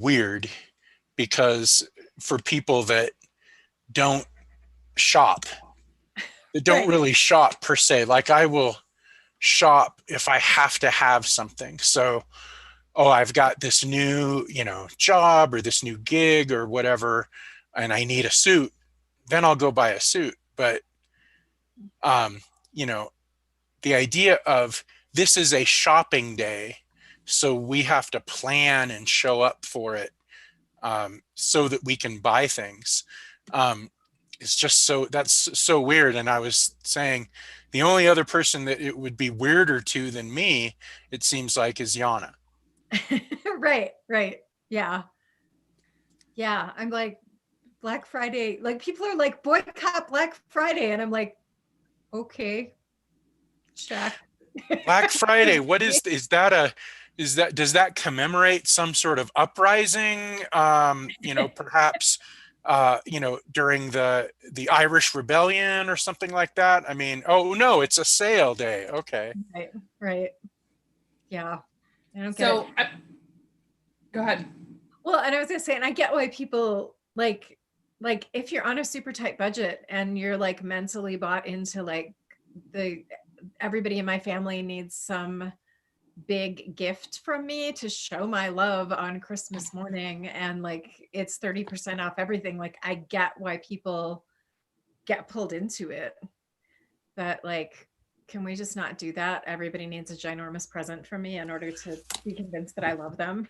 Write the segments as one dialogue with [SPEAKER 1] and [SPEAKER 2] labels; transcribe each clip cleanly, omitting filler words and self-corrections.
[SPEAKER 1] weird because for people that don't shop, that don't
[SPEAKER 2] Right.
[SPEAKER 1] really shop per se, like I will shop if I have to have something. So, oh, I've got this new, job or this new gig or whatever, and I need a suit, then I'll go buy a suit. But, um, you know, the idea of this is a shopping day, so we have to plan and show up for it, so that we can buy things. Um, it's just that's so weird. And I was saying the only other person that it would be weirder to than me, it seems like, is Yana.
[SPEAKER 2] Right, right. Yeah. Yeah. I'm like, Black Friday, like people are like, boycott Black Friday. And I'm like, okay, check.
[SPEAKER 1] Black Friday, what is that does that commemorate some sort of uprising? Perhaps during the Irish Rebellion or something like that. I mean, oh no, it's a sale day. Okay.
[SPEAKER 2] Right, right. Yeah. I don't get it.
[SPEAKER 3] So, go ahead.
[SPEAKER 2] Well, and I was gonna say, and I get why people like if you're on a super tight budget and you're like mentally bought into like the everybody in my family needs some big gift from me to show my love on Christmas morning, and like it's 30% off everything. Like I get why people get pulled into it. But like, can we just not do that? Everybody needs a ginormous present from me in order to be convinced that I love them.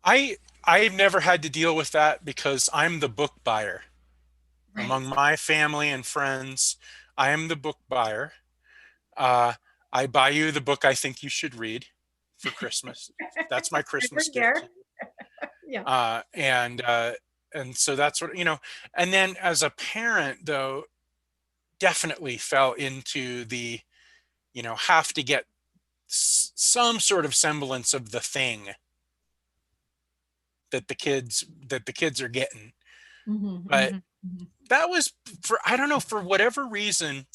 [SPEAKER 1] I've never had to deal with that because I'm the book buyer.
[SPEAKER 2] Right.
[SPEAKER 1] Among my family and friends, I am the book buyer. Uh, I buy you the book I think you should read for Christmas. That's my
[SPEAKER 2] Every
[SPEAKER 1] Christmas gift to
[SPEAKER 2] year.
[SPEAKER 1] you.
[SPEAKER 2] Yeah.
[SPEAKER 1] And so that's what, and then as a parent though, definitely fell into the, have to get some sort of semblance of the thing that the kids are getting.
[SPEAKER 2] Mhm,
[SPEAKER 1] But
[SPEAKER 2] mhm, mhm.
[SPEAKER 1] that was for, I don't know, for whatever reason,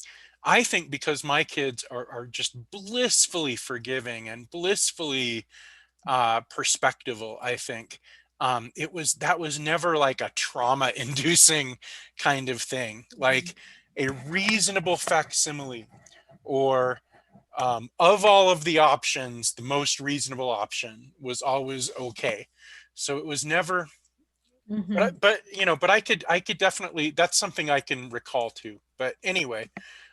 [SPEAKER 1] I think because my kids are just blissfully forgiving and blissfully perspectival, I think that was never like a trauma inducing kind of thing, like a reasonable facsimile, or of all of the options, the most reasonable option was always okay. So it was never,
[SPEAKER 2] Mhm.
[SPEAKER 1] but I could definitely, that's something I can recall too. But anyway,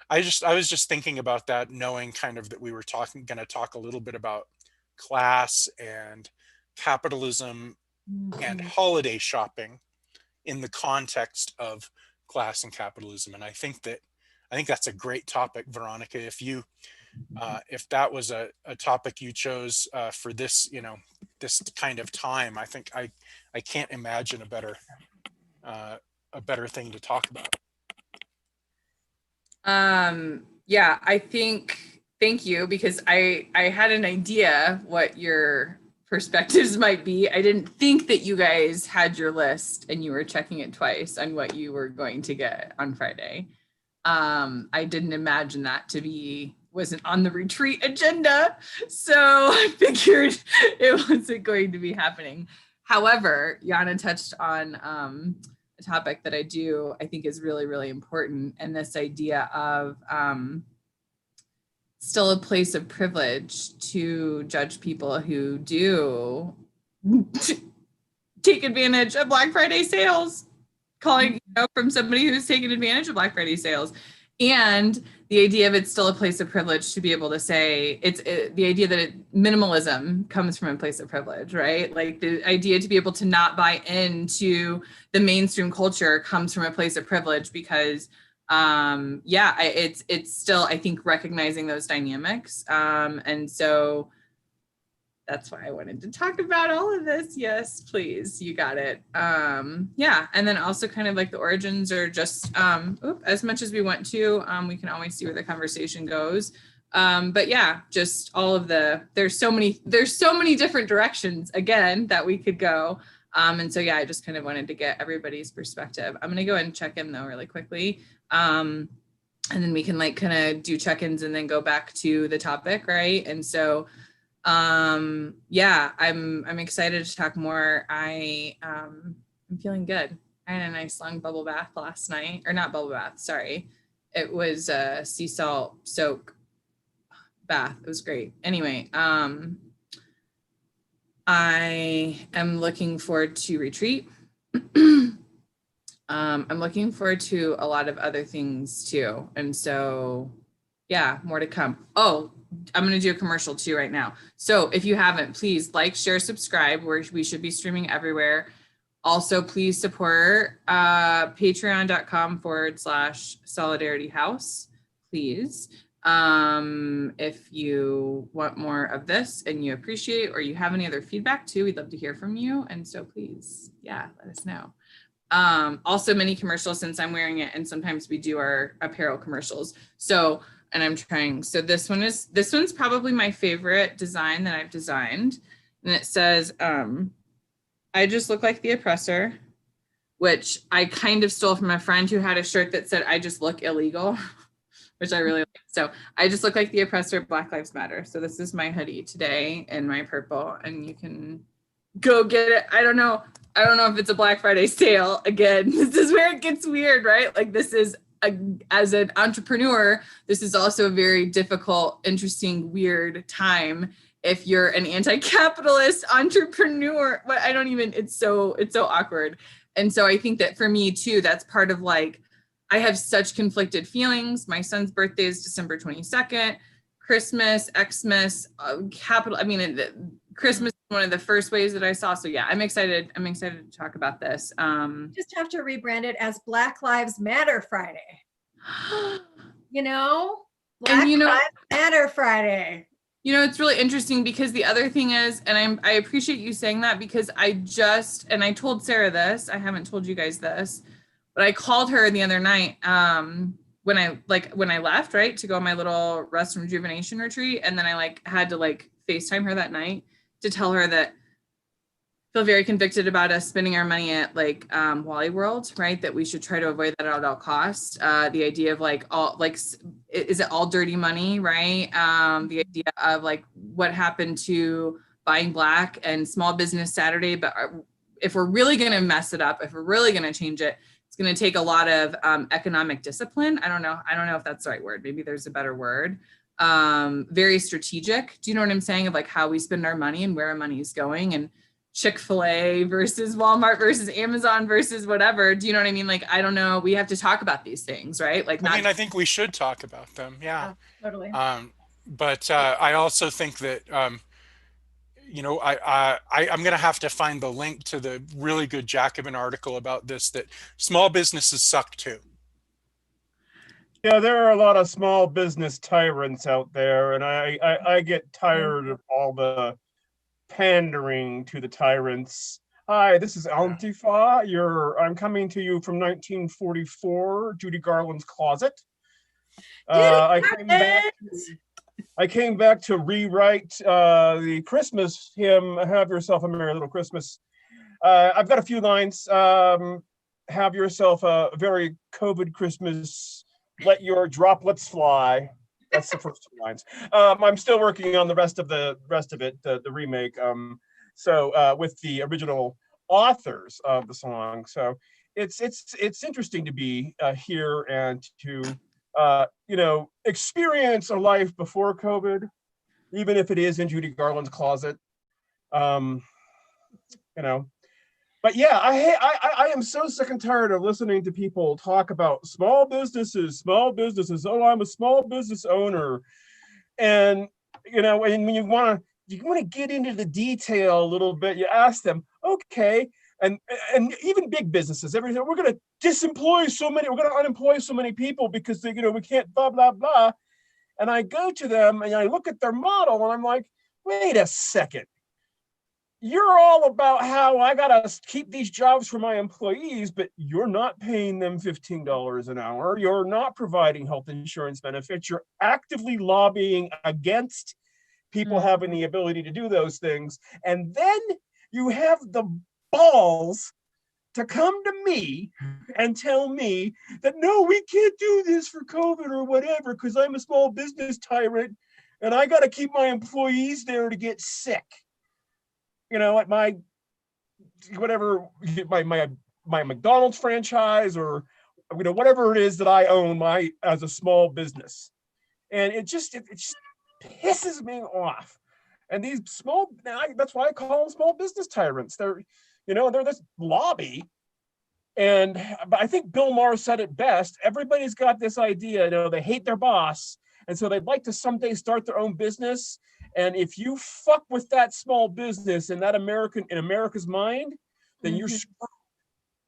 [SPEAKER 1] I was just thinking about that, knowing kind of that we were going to talk a little bit about class and capitalism and
[SPEAKER 2] Mhm.
[SPEAKER 1] holiday shopping in the context of class and capitalism. And I think that's a great topic, Veronica. If that was a topic you chose for this, this kind of time, I think I can't imagine uh, a better thing to talk about.
[SPEAKER 3] Yeah, I think, thank you, because I had an idea what your perspectives might be. I didn't think that you guys had your list and you were checking it twice on what you were going to get on Friday. I didn't imagine that to be, wasn't on the retreat agenda. So I figured it wasn't going to be happening. However, Yana touched on a topic that I think is really, really important. And this idea of still a place of privilege to judge people who do take advantage of Black Friday sales, calling from somebody who's taken advantage of Black Friday sales. And the idea of it's still a place of privilege to be able to say the idea that minimalism comes from a place of privilege, right? Like the idea to be able to not buy into the mainstream culture comes from a place of privilege because it's still, I think, recognizing those dynamics. And so that's why I wanted to talk about all of this. Yes, please. You got it. Yeah. And then also kind of like the origins are just, as much as we want to, we can always see where the conversation goes. But yeah, just all of there's so many different directions again that we could go. And so, yeah, I just kind of wanted to get everybody's perspective. I'm going to go ahead and check in though, really quickly. And then we can like kind of do check-ins and then go back to the topic. Right. And so, Yeah, I'm excited to talk more. I'm feeling good. I had a nice long bubble bath last night, or not bubble bath, sorry. It was a sea salt soak bath. It was great. Anyway, I am looking forward to retreat. I'm looking forward to a lot of other things too. And so, yeah, more to come. Oh, I'm going to do a commercial too right now. So if you haven't, please like, share, subscribe. We should be streaming everywhere. Also, please support patreon.com/solidarity house, please. If you want more of this and you appreciate, or you have any other feedback too, we'd love to hear from you. And so please, yeah, let us know. Also mini commercials, since I'm wearing it, and sometimes we do our apparel commercials. So, and I'm trying, so this one's probably my favorite design that I've designed. And it says, I just look like the oppressor, which I kind of stole from a friend who had a shirt that said, I just look illegal, which I really like. So I just look like the oppressor, Black Lives Matter. So this is my hoodie today in my purple, and you can go get it. I don't know if it's a Black Friday sale. Again, this is where it gets weird, right? Like this is, as an entrepreneur, this is also a very difficult, interesting, weird time. If you're an anti-capitalist entrepreneur, but it's so awkward. And so I think that for me too, that's part of like, I have such conflicted feelings. My son's birthday is December 22nd, Christmas, Xmas, Christmas is one of the first ways that I saw. So yeah, I'm excited to talk about this.
[SPEAKER 2] Just have to rebrand it as Black Lives Matter Friday. Black Lives Matter Friday.
[SPEAKER 3] It's really interesting because the other thing is, and I appreciate you saying that, because I told Sarah this, I haven't told you guys this, but I called her the other night when I left, right, to go on my little rest and rejuvenation retreat. And then I had to FaceTime her that night to tell her that I feel very convicted about us spending our money at Wally World, right? That we should try to avoid that at all costs. The idea of is it all dirty money, right? The idea of what happened to buying Black and Small Business Saturday. But if we're really going to mess it up, if we're really going to change it, it's going to take a lot of economic discipline. I don't know if that's the right word. Maybe there's a better word. Very strategic. Do you know what I'm saying? Of how we spend our money and where our money is going, and Chick-fil-A versus Walmart versus Amazon versus whatever. Do you know what I mean? I don't know. We have to talk about these things, right?
[SPEAKER 1] I think we should talk about them. Yeah,
[SPEAKER 2] totally.
[SPEAKER 1] But I also think that, I'm going to have to find the link to the really good Jacobin article about this, that small businesses suck too.
[SPEAKER 4] Yeah, there are a lot of small business tyrants out there, and I get tired of all the pandering to the tyrants. Hi, this is Antifa. I'm coming to you from 1944, Judy Garland's closet. I came back to rewrite the Christmas hymn, Have Yourself a Merry Little Christmas. I've got a few lines. Have yourself a very COVID Christmas. Let your droplets fly. That's the first two lines. I'm still working on the rest of it, the remake. So with the original authors of the song. So it's interesting to be here and to experience a life before COVID, even if it is in Judy Garland's closet. But yeah, I am so sick and tired of listening to people talk about small businesses. Oh, I'm a small business owner, and and when you want to get into the detail a little bit, you ask them, okay, and even big businesses, everything. We're going to unemploy so many people because we can't blah blah blah. And I go to them and I look at their model and I'm like, wait a second. You're all about how I got to keep these jobs for my employees, but you're not paying them $15 an hour. You're not providing health insurance benefits. You're actively lobbying against people having the ability to do those things. And then you have the balls to come to me and tell me that, no, we can't do this for COVID or whatever, because I'm a small business tyrant and I got to keep my employees there to get sick. At my whatever my McDonald's franchise, or whatever it is that I own as a small business, and it just pisses me off. And these that's why I call them small business tyrants. They're this lobby. But I think Bill Maher said it best. Everybody's got this idea, they hate their boss, and so they'd like to someday start their own business. And if you fuck with that small business in America's mind, then you're screwed.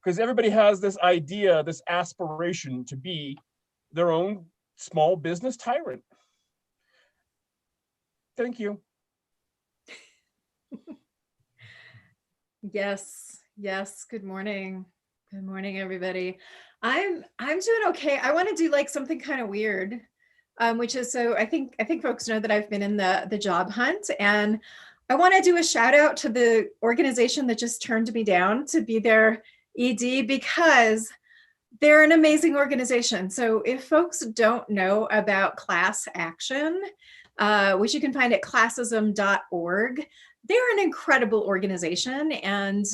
[SPEAKER 4] Because everybody has this idea, this aspiration to be their own small business tyrant. Thank you.
[SPEAKER 2] Yes. Good morning. Good morning, everybody. I'm doing okay. I want to do like something kind of weird, which is, so I think folks know that I've been in the job hunt, and I want to do a shout out to the organization that just turned me down to be their ED, because they're an amazing organization. So if folks don't know about Class Action, which you can find at classism.org, they're an incredible organization, and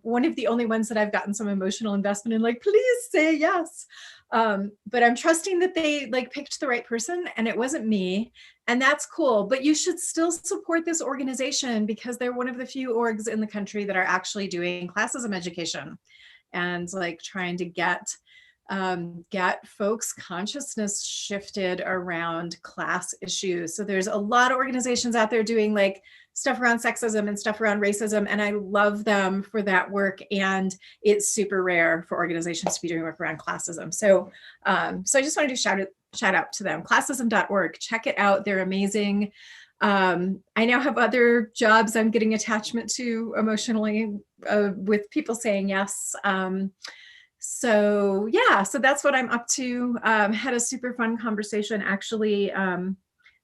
[SPEAKER 2] one of the only ones that I've gotten some emotional investment in, like, please say yes. But I'm trusting that they picked the right person, and it wasn't me, and that's cool. But you should still support this organization, because they're one of the few orgs in the country that are actually doing classism education and trying to get folks' consciousness shifted around class issues. So there's a lot of organizations out there doing stuff around sexism and stuff around racism, and I love them for that work. And it's super rare for organizations to be doing work around classism. So I just wanted to shout out to them. Classism.org, check it out. They're amazing. I now have other jobs I'm getting attachment to emotionally with people saying yes. So that's what I'm up to. Had a super fun conversation, actually.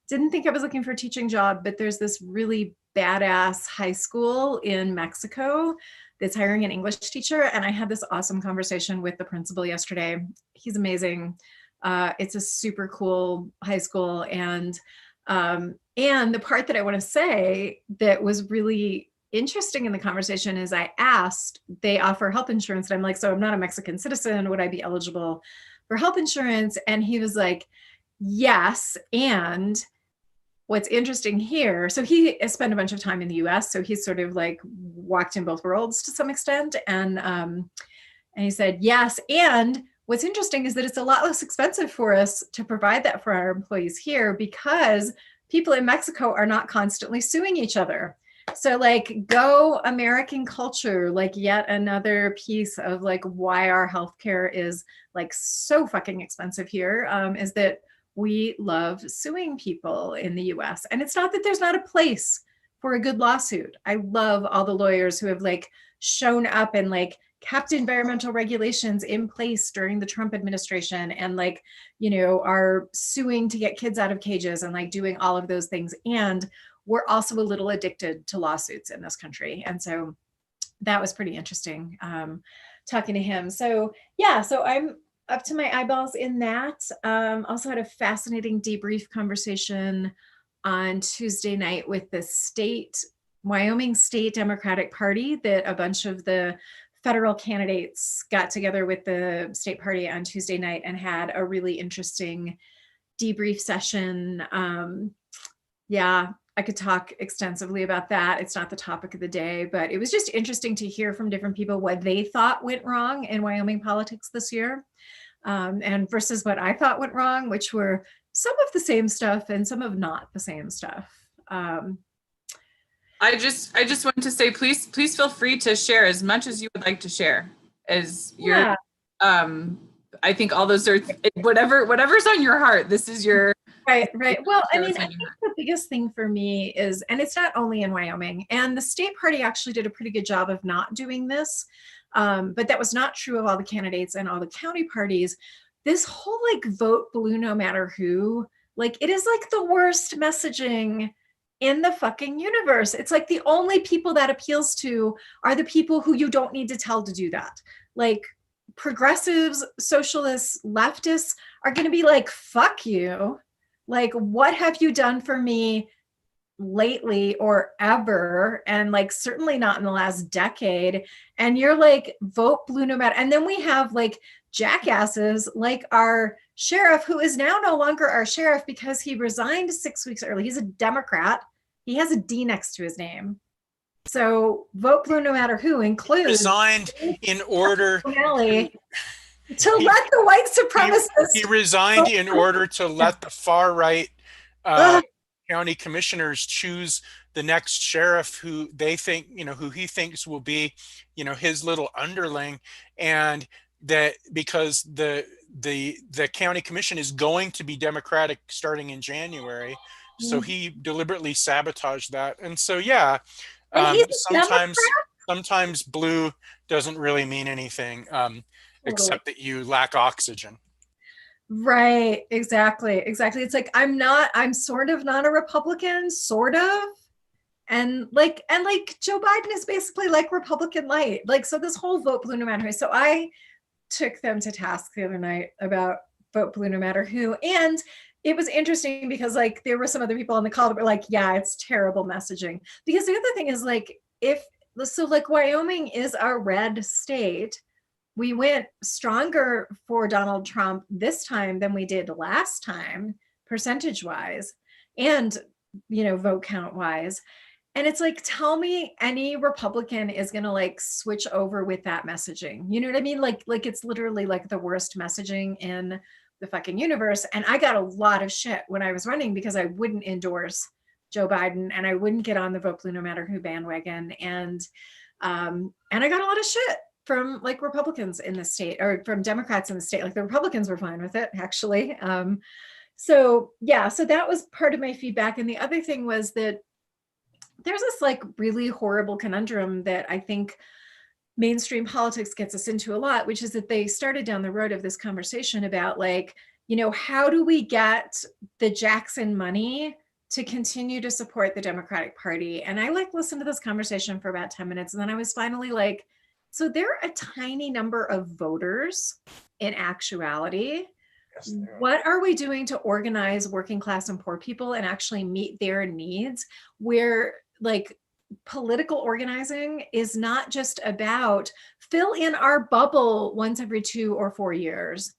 [SPEAKER 2] Didn't think I was looking for a teaching job, but there's this really badass high school in Mexico that's hiring an English teacher. And I had this awesome conversation with the principal yesterday. He's amazing. It's a super cool high school. And the part that I want to say that was really interesting in the conversation is I asked, they offer health insurance. And I'm like, so I'm not a Mexican citizen. Would I be eligible for health insurance? And he was like, yes. And what's interesting here, so he spent a bunch of time in the US, so he's sort of walked in both worlds to some extent. And he said, yes. And what's interesting is that it's a lot less expensive for us to provide that for our employees here, because people in Mexico are not constantly suing each other. So go American culture, yet another piece of why our healthcare is so fucking expensive here, is that we love suing people in the US. And it's not that there's not a place for a good lawsuit. I love all the lawyers who have shown up and kept environmental regulations in place during the Trump administration, and are suing to get kids out of cages and doing all of those things. And we're also a little addicted to lawsuits in this country. And so that was pretty interesting, talking to him. So I'm up to my eyeballs in that. Also had a fascinating debrief conversation on Tuesday night with the Wyoming State Democratic Party, that a bunch of the federal candidates got together with the state party on Tuesday night and had a really interesting debrief session. I could talk extensively about that. It's not the topic of the day, but it was just interesting to hear from different people what they thought went wrong in Wyoming politics this year, and versus what I thought went wrong, which were some of the same stuff and some of not the same stuff.
[SPEAKER 3] I just want to say, please feel free to share as much as you would like to share. As your, I think all those are whatever's on your heart. This is your
[SPEAKER 2] right. Well, I mean, I think the biggest thing for me is, and it's not only in Wyoming, and the state party actually did a pretty good job of not doing this, but that was not true of all the candidates and all the county parties. This whole vote blue no matter who, it is the worst messaging in the fucking universe. It's the only people that appeals to are the people who you don't need to tell to do that. Progressives, socialists, leftists are going to be fuck you. Like, what have you done for me lately or ever? And like, certainly not in the last decade. And you're like, vote blue no matter. And then we have like jackasses like our sheriff, who is now no longer our sheriff because he resigned 6 weeks early. He's a Democrat. He has a D next to his name. So vote blue no matter who includes
[SPEAKER 1] Resigned in order
[SPEAKER 2] to let the white supremacists.
[SPEAKER 1] He resigned in order to let the far right county commissioners choose the next sheriff who they think, who he thinks will be, his little underling. And that because the county commission is going to be Democratic starting in January. So he deliberately sabotaged that. And so, yeah, sometimes blue doesn't really mean anything, except that you lack oxygen.
[SPEAKER 2] Right. Exactly. It's like, I'm sort of not a Republican, sort of. And like Joe Biden is basically like Republican light. Like, so this whole vote blue no matter who. So I took them to task the other night about vote blue no matter who. And it was interesting because like there were some other people on the call that were like, yeah, it's terrible messaging. Because the other thing is like, like Wyoming is a red state. We went stronger for Donald Trump this time than we did last time, percentage wise, and, vote count wise. And it's like, tell me any Republican is going to like switch over with that messaging. You know what I mean? Like it's literally like the worst messaging in the fucking universe. And I got a lot of shit when I was running because I wouldn't endorse Joe Biden and I wouldn't get on the vote blue no matter who bandwagon. And I got a lot of shit from like Republicans in the state or from Democrats in the state. Like the Republicans were fine with it, actually. So that was part of my feedback. And the other thing was that there's this like really horrible conundrum that I think mainstream politics gets us into a lot, which is that they started down the road of this conversation about like, how do we get the Jackson money to continue to support the Democratic Party? And I like listened to this conversation for about 10 minutes. And then I was finally like, so they're a tiny number of voters in actuality. Yes, what are we doing to organize working class and poor people and actually meet their needs? Where like political organizing is not just about fill in our bubble once every 2 or 4 years.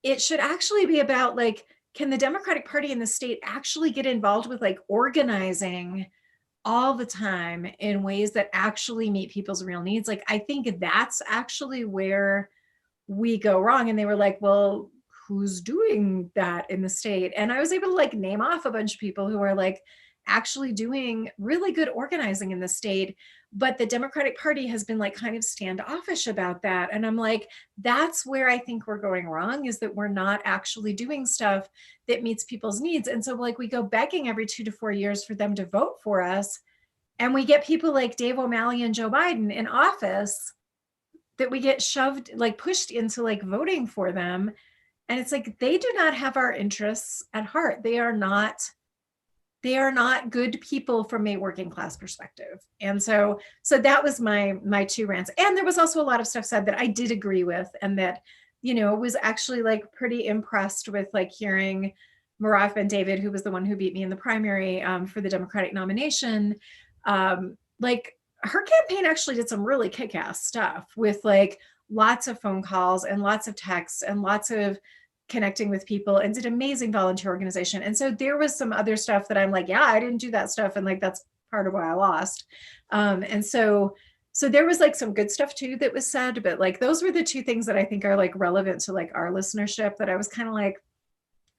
[SPEAKER 2] It should actually be about like, can the Democratic Party in the state actually get involved with like organizing all the time in ways that actually meet people's real needs? Like, I think that's actually where we go wrong. And they were like, well, who's doing that in the state? And I was able to like name off a bunch of people who are like actually doing really good organizing in the state. But the Democratic Party has been like kind of standoffish about that. And I'm like, that's where I think we're going wrong, is that we're not actually doing stuff that meets people's needs. And so like we go begging every 2 to 4 years for them to vote for us. And we get people like Dave O'Malley and Joe Biden in office that we get shoved, like pushed into like voting for them. And it's like, they do not have our interests at heart. They are not good people from a working class perspective. And so that was my 2 rants. And there was also a lot of stuff said that I did agree with, and that, was actually like pretty impressed with like hearing Maraf Ben David, who was the one who beat me in the primary for the Democratic nomination. Like her campaign actually did some really kick-ass stuff with like lots of phone calls and lots of texts and lots of connecting with people, and did amazing volunteer organization. And so there was some other stuff that I'm like, yeah, I didn't do that stuff. And like, that's part of why I lost. And so there was like some good stuff too that was said, but like, those were the 2 things that I think are like relevant to like our listenership that I was kind of like,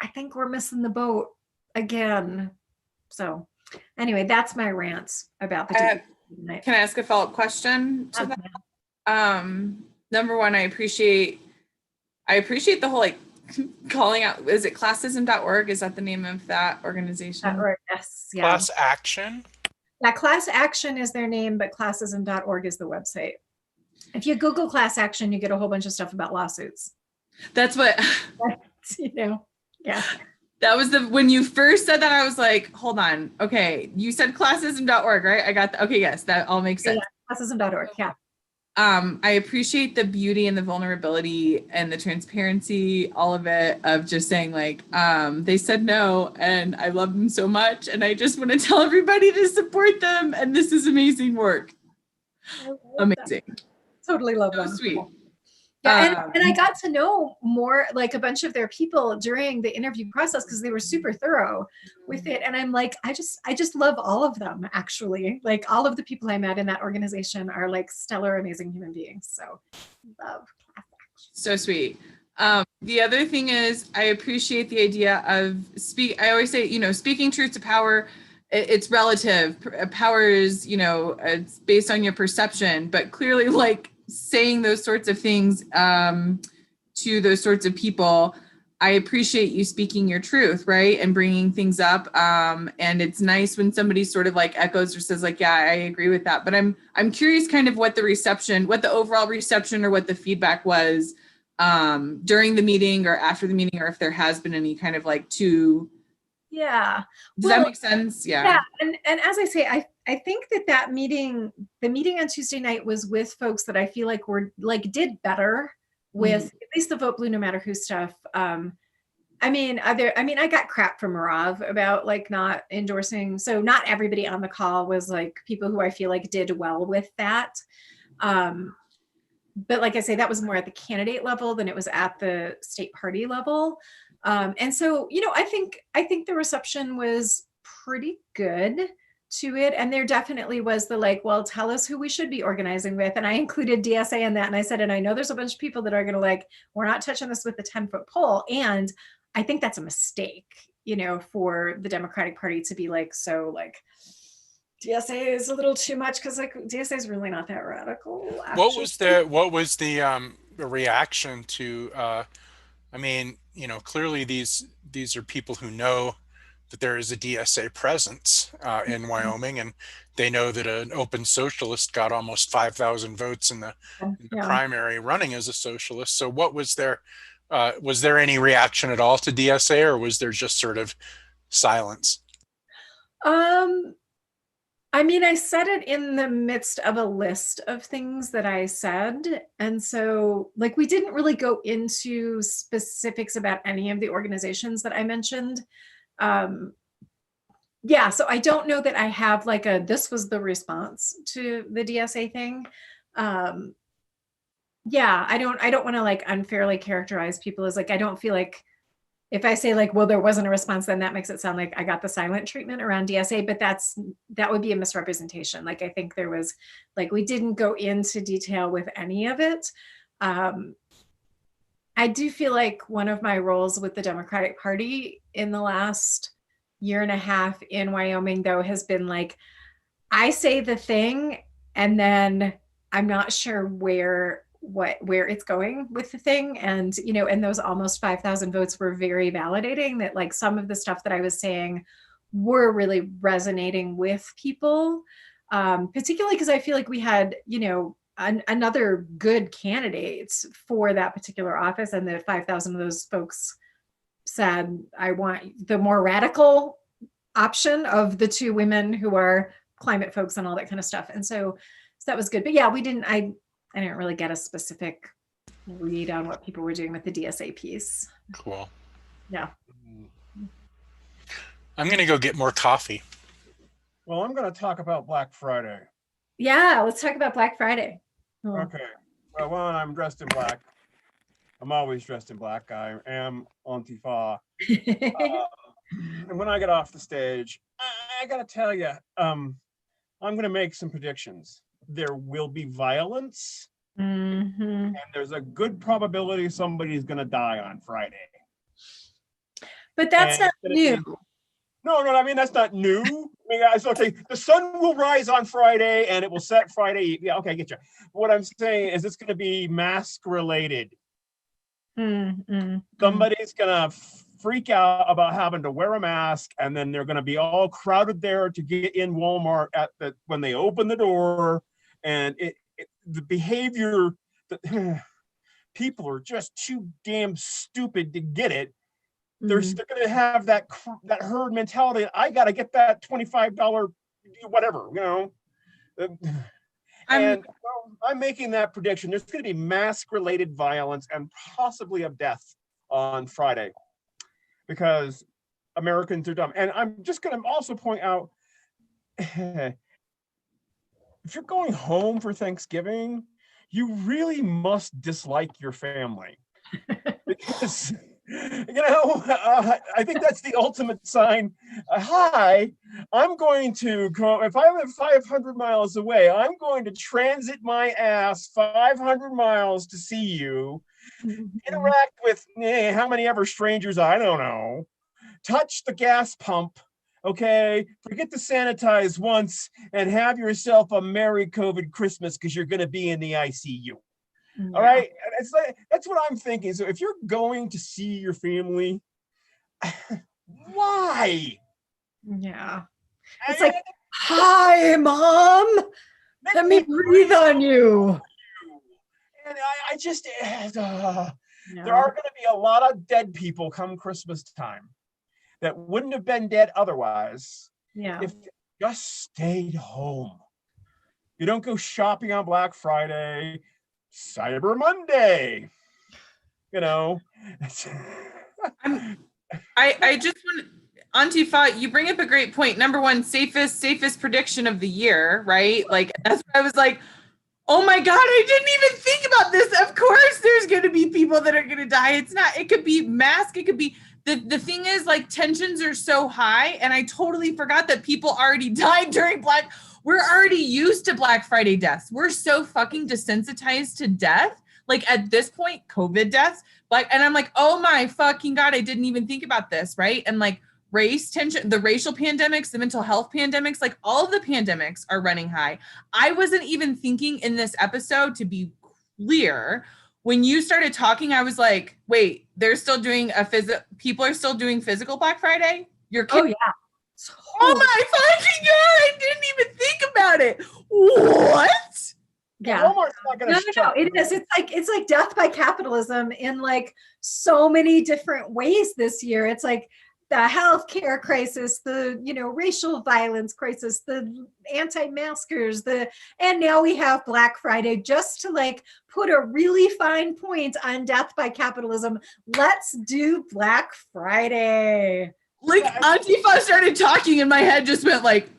[SPEAKER 2] I think we're missing the boat again. So anyway, that's my rants about the
[SPEAKER 3] Can I ask a follow-up question to that? Number one, I appreciate the whole like calling out. Is it classism.org? Is that the name of that organization?
[SPEAKER 2] Yes. Yeah.
[SPEAKER 1] Class Action.
[SPEAKER 2] Yeah, Class Action is their name, but classism.org is the website. If you Google Class Action, you get a whole bunch of stuff about lawsuits.
[SPEAKER 3] That's what
[SPEAKER 2] yeah.
[SPEAKER 3] That was when you first said that, I was like, hold on. Okay. You said classism.org, right? I got that. Okay. Yes. That all makes sense.
[SPEAKER 2] Yeah, classism.org. Yeah.
[SPEAKER 3] I appreciate the beauty and the vulnerability and the transparency, all of it, of just saying like, they said no and I love them so much. And I just want to tell everybody to support them. And this is amazing work. Amazing.
[SPEAKER 2] Totally love
[SPEAKER 3] So
[SPEAKER 2] them.
[SPEAKER 3] sweet.
[SPEAKER 2] Yeah, and I got to know more, like a bunch of their people during the interview process because they were super thorough with it. And I'm like, I just love all of them, actually. Like all of the people I met in that organization are like stellar, amazing human beings. So love.
[SPEAKER 3] So sweet. The other thing is I appreciate the idea of I always say, you know, speaking truth to power, it's relative. Power is, you know, it's based on your perception, but clearly like saying those sorts of things to those sorts of people, I appreciate you speaking your truth, right? And bringing things up. And it's nice when somebody sort of like echoes or says like, yeah, I agree with that. But I'm curious kind of what the overall reception or what the feedback was during the meeting or after the meeting, or if there has been any kind of like
[SPEAKER 2] Yeah.
[SPEAKER 3] Does that make sense?
[SPEAKER 2] Yeah. And as I say, I think that meeting, the meeting on Tuesday night was with folks that I feel like did better with at least the Vote Blue No Matter Who stuff. I mean, I got crap from Marav about like not endorsing. So not everybody on the call was like people who I feel like did well with that. But like I say, that was more at the candidate level than it was at the state party level. And so, you know, I think the reception was pretty good to it. And there definitely was the like, well, tell us who we should be organizing with. And I included DSA in that. And I said, and I know there's a bunch of people that are going to like, we're not touching this with the 10-foot pole. And I think that's a mistake, you know, for the Democratic Party to be like, so like, DSA is a little too much because like DSA is really not that radical. Actually.
[SPEAKER 1] What was the reaction to I mean, you know, clearly these are people who know that there is a DSA presence in Wyoming, and they know that an open socialist got almost 5,000 votes in the primary running as a socialist. So what was there any reaction at all to DSA, or was there just sort of silence?
[SPEAKER 2] I mean, I said it in the midst of a list of things that I said. And so like, we didn't really go into specifics about any of the organizations that I mentioned. Yeah, so I don't know that I have like this was the response to the DSA thing. Yeah, I don't want to like unfairly characterize people as like, I don't feel like if I say like, well, there wasn't a response, then that makes it sound like I got the silent treatment around DSA, but that would be a misrepresentation. Like, I think there was like, we didn't go into detail with any of it. I do feel like one of my roles with the Democratic Party in the last year and a half in Wyoming, though, has been like, I say the thing and then I'm not sure where it's going with the thing. And, you know, and those almost 5,000 votes were very validating that like some of the stuff that I was saying were really resonating with people, particularly because I feel like we had, you know, another good candidates for that particular office. And the 5,000 of those folks said, I want the more radical option of the two women who are climate folks and all that kind of stuff. And so that was good. But yeah, I didn't really get a specific read on what people were doing with the DSA piece.
[SPEAKER 1] Cool.
[SPEAKER 2] Yeah.
[SPEAKER 1] I'm going to go get more coffee.
[SPEAKER 4] Well, I'm going to talk about Black Friday.
[SPEAKER 2] Yeah, let's talk about Black Friday.
[SPEAKER 4] Oh. Okay. Well, when I'm dressed in black, I'm always dressed in black. I am Antifa. And when I get off the stage, I got to tell you, I'm going to make some predictions. There will be violence, and there's a good probability somebody's going to die on Friday.
[SPEAKER 2] But that's not new.
[SPEAKER 4] No, I mean, that's not new. I mean, it's okay. The sun will rise on Friday and it will set Friday. Yeah, okay, I get you. What I'm saying is it's going to be mask related. Somebody's going to freak out about having to wear a mask, and then they're going to be all crowded there to get in Walmart when they open the door. And the behavior that people are just too damn stupid to get it. They're going to have that herd mentality. I got to get that $25 whatever, you know. And I'm making that prediction. There's going to be mask-related violence and possibly a death on Friday because Americans are dumb. And I'm just going to also point out, if you're going home for Thanksgiving, you really must dislike your family because, I think that's the ultimate sign. Hi, I'm going to go, if I live 500 miles away, I'm going to transit my ass 500 miles to see you, interact with how many ever strangers, I don't know, touch the gas pump, okay, forget to sanitize once and have yourself a Merry COVID Christmas because you're going to be in the ICU. All right. It's like, that's what I'm thinking. So if you're going to see your family, why?
[SPEAKER 2] Yeah. It's like, hi, Mom. Let me breathe on you.
[SPEAKER 4] And I just, there are going to be a lot of dead people come Christmas time that wouldn't have been dead otherwise if they just stayed home. You don't go shopping on Black Friday, Cyber Monday.
[SPEAKER 3] I just want, Antifa, you bring up a great point. Number one, safest prediction of the year, right? Like, that's why I was like, oh my God, I didn't even think about this. Of course, there's going to be people that are going to die. It could be mask. It could be, the thing is, like, tensions are so high. And I totally forgot that people already died during we're already used to Black Friday deaths. We're so fucking desensitized to death. Like, at this point, COVID deaths, and I'm like, oh my fucking God, I didn't even think about this, right? And like, race tension, the racial pandemics, the mental health pandemics, like all of the pandemics are running high. I wasn't even thinking in this episode, to be clear, when you started talking, I was like, wait, they're still doing people are still doing physical Black Friday? You're kidding?
[SPEAKER 2] Oh, yeah.
[SPEAKER 3] Oh my fucking God, I didn't even think about it. What?
[SPEAKER 2] Yeah.
[SPEAKER 4] Walmart's not going to
[SPEAKER 2] No. It is. It's like death by capitalism in like so many different ways this year. It's like the healthcare crisis, the racial violence crisis, the anti-maskers, and now we have Black Friday, just to like put a really fine point on death by capitalism. Let's do Black Friday.
[SPEAKER 3] Like, Antifa started talking and my head just went like,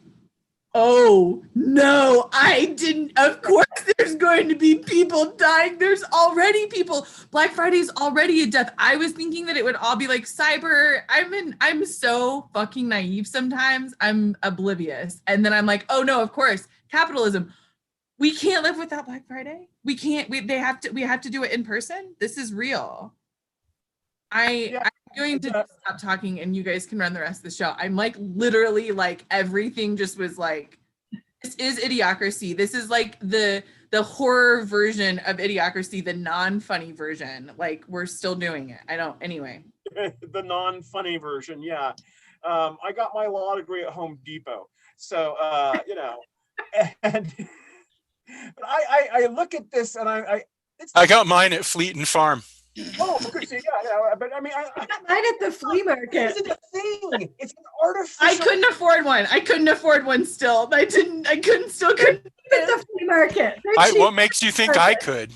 [SPEAKER 3] oh no, I didn't. Of course, there's going to be people dying. There's already people. Black Friday is already a death. I was thinking that it would all be like cyber. I'm so fucking naive sometimes. I'm oblivious. And then I'm like, oh no, of course, capitalism. We can't live without Black Friday. We can't. We have to do it in person. This is real. I'm going to stop talking and you guys can run the rest of the show. I'm like, literally, like, everything just was like, this is Idiocracy. This is like the horror version of Idiocracy, the non-funny version. Like, we're still doing it. Anyway.
[SPEAKER 4] The non-funny version, yeah. I got my law degree at Home Depot. So, and but I look at this and
[SPEAKER 1] I got mine at Fleet and Farm.
[SPEAKER 4] Oh, good. Yeah, but I mean, I
[SPEAKER 2] got mine at the flea market.
[SPEAKER 4] It's a thing. It's an artificial.
[SPEAKER 3] I couldn't afford one. Still, I couldn't. At
[SPEAKER 2] the flea market.
[SPEAKER 1] What makes you think I could?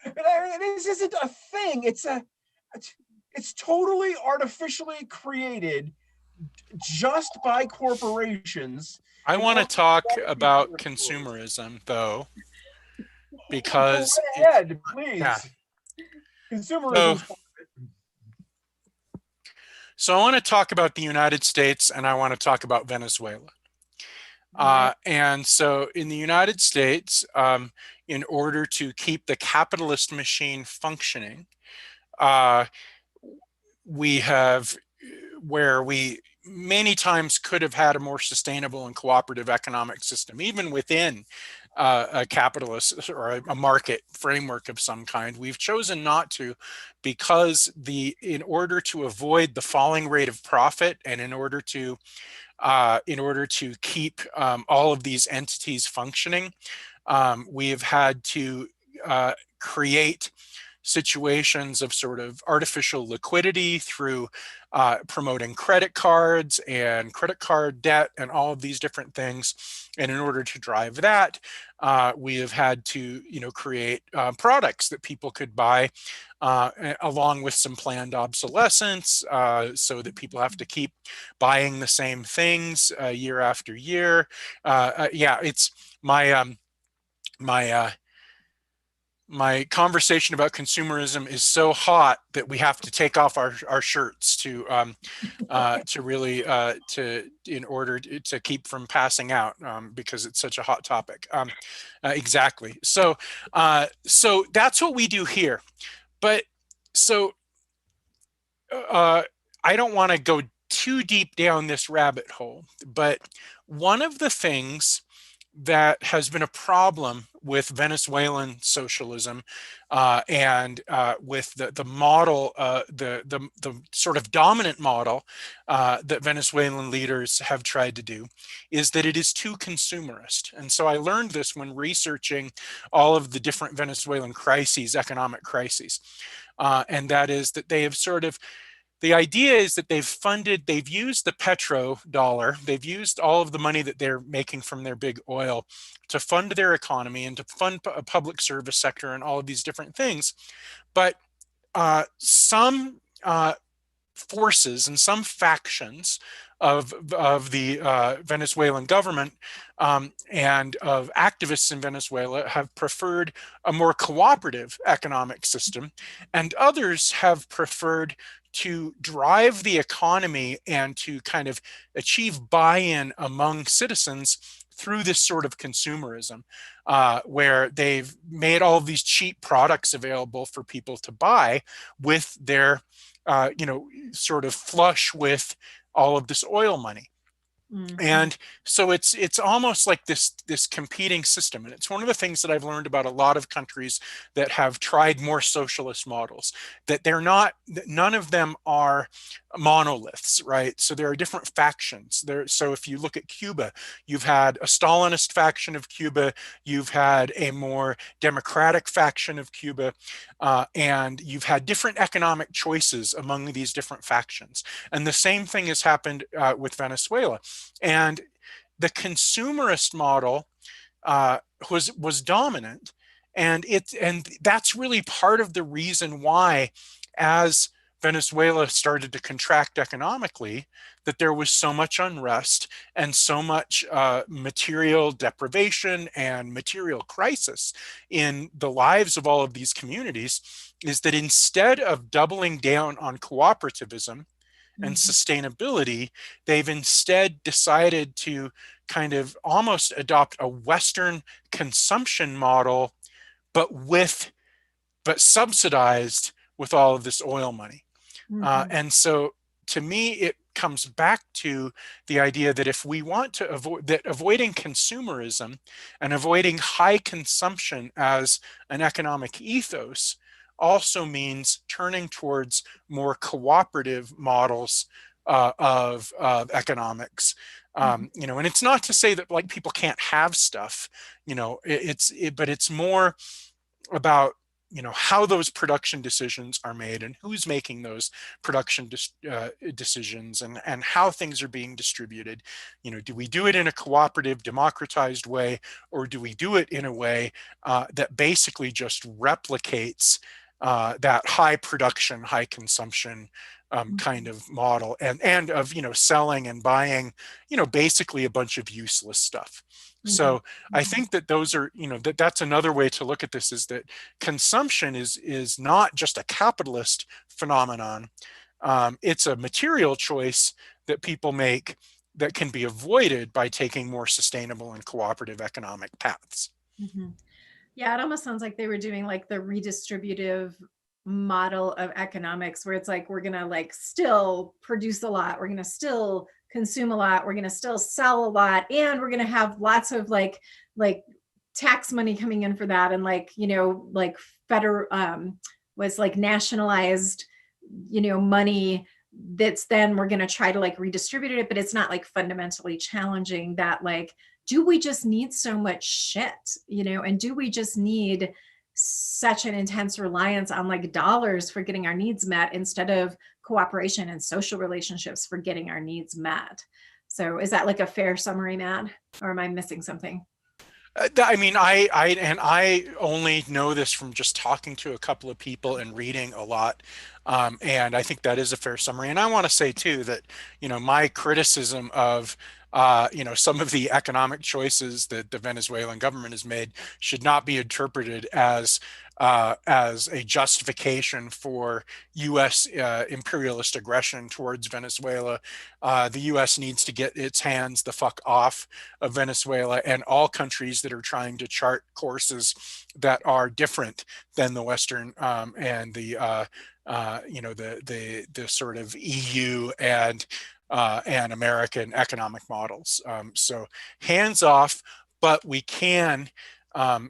[SPEAKER 4] This isn't a thing. It's totally artificially created, just by corporations.
[SPEAKER 1] I want to talk about consumerism, though. Because
[SPEAKER 4] go ahead, please. Yeah. Consumerism.
[SPEAKER 1] So I want to talk about the United States and I want to talk about Venezuela. And so in the United States, in order to keep the capitalist machine functioning, we many times could have had a more sustainable and cooperative economic system, even within a capitalist or a market framework of some kind. We've chosen not to, because in order to avoid the falling rate of profit and in order to keep all of these entities functioning, we have had to create situations of sort of artificial liquidity through promoting credit cards and credit card debt and all of these different things. And in order to drive that, we have had to, create products that people could buy along with some planned obsolescence, so that people have to keep buying the same things year after year. Yeah, it's my my conversation about consumerism is so hot that we have to take off our shirts to really in order to keep from passing out, because it's such a hot topic. Exactly. So so that's what we do here. But so I don't want to go too deep down this rabbit hole, but one of the things that has been a problem with Venezuelan socialism, and with the model, the sort of dominant model that Venezuelan leaders have tried to do, is that it is too consumerist. And so I learned this when researching all of the different Venezuelan crises, economic crises, and that is that they have sort of, the idea is that they've used the petrodollar, they've used all of the money that they're making from their big oil to fund their economy and to fund a public service sector and all of these different things. But some forces and some factions of the Venezuelan government, and of activists in Venezuela have preferred a more cooperative economic system, and others have preferred to drive the economy and to kind of achieve buy-in among citizens through this sort of consumerism, where they've made all of these cheap products available for people to buy with their, sort of flush with all of this oil money.
[SPEAKER 2] Mm-hmm.
[SPEAKER 1] And so it's almost like this competing system. And it's one of the things that I've learned about a lot of countries that have tried more socialist models, that none of them are monoliths, right? So there are different factions there. So if you look at Cuba, you've had a Stalinist faction of Cuba, you've had a more democratic faction of Cuba, and you've had different economic choices among these different factions. And the same thing has happened with Venezuela. And the consumerist model was dominant, and that's really part of the reason why, as Venezuela started to contract economically, that there was so much unrest and so much material deprivation and material crisis in the lives of all of these communities, is that instead of doubling down on cooperativism and sustainability, they've instead decided to kind of almost adopt a Western consumption model, but subsidized with all of this oil money. And so to me, it comes back to the idea that if we want to avoiding consumerism and avoiding high consumption as an economic ethos also means turning towards more cooperative models of economics. And it's not to say that like people can't have stuff, but it's more about how those production decisions are made and who's making those production decisions, and how things are being distributed. Do we do it in a cooperative, democratized way, or do we do it in a way that basically just replicates that high production, high consumption kind of model, and of selling and buying basically a bunch of useless stuff. So I think that those are, that's another way to look at this, is that consumption is not just a capitalist phenomenon. It's a material choice that people make that can be avoided by taking more sustainable and cooperative economic paths.
[SPEAKER 2] Yeah, it almost sounds like they were doing like the redistributive model of economics, where it's like, we're gonna like still produce a lot, we're gonna still consume a lot, we're gonna still sell a lot, and we're gonna have lots of like tax money coming in for that, and like federal was like nationalized money that's then we're gonna try to like redistribute it, but it's not like fundamentally challenging that, like, do we just need so much shit, and do we just need such an intense reliance on like dollars for getting our needs met instead of cooperation and social relationships for getting our needs met. So is that like a fair summary, Matt? Or am I missing something?
[SPEAKER 1] I mean, I only know this from just talking to a couple of people and reading a lot, and I think that is a fair summary. And I want to say too that, my criticism of, some of the economic choices that the Venezuelan government has made should not be interpreted as a justification for U.S. Imperialist aggression towards Venezuela. The U.S. needs to get its hands the fuck off of Venezuela, and all countries that are trying to chart courses that are different than the Western and the sort of EU and American economic models. So hands off, but we can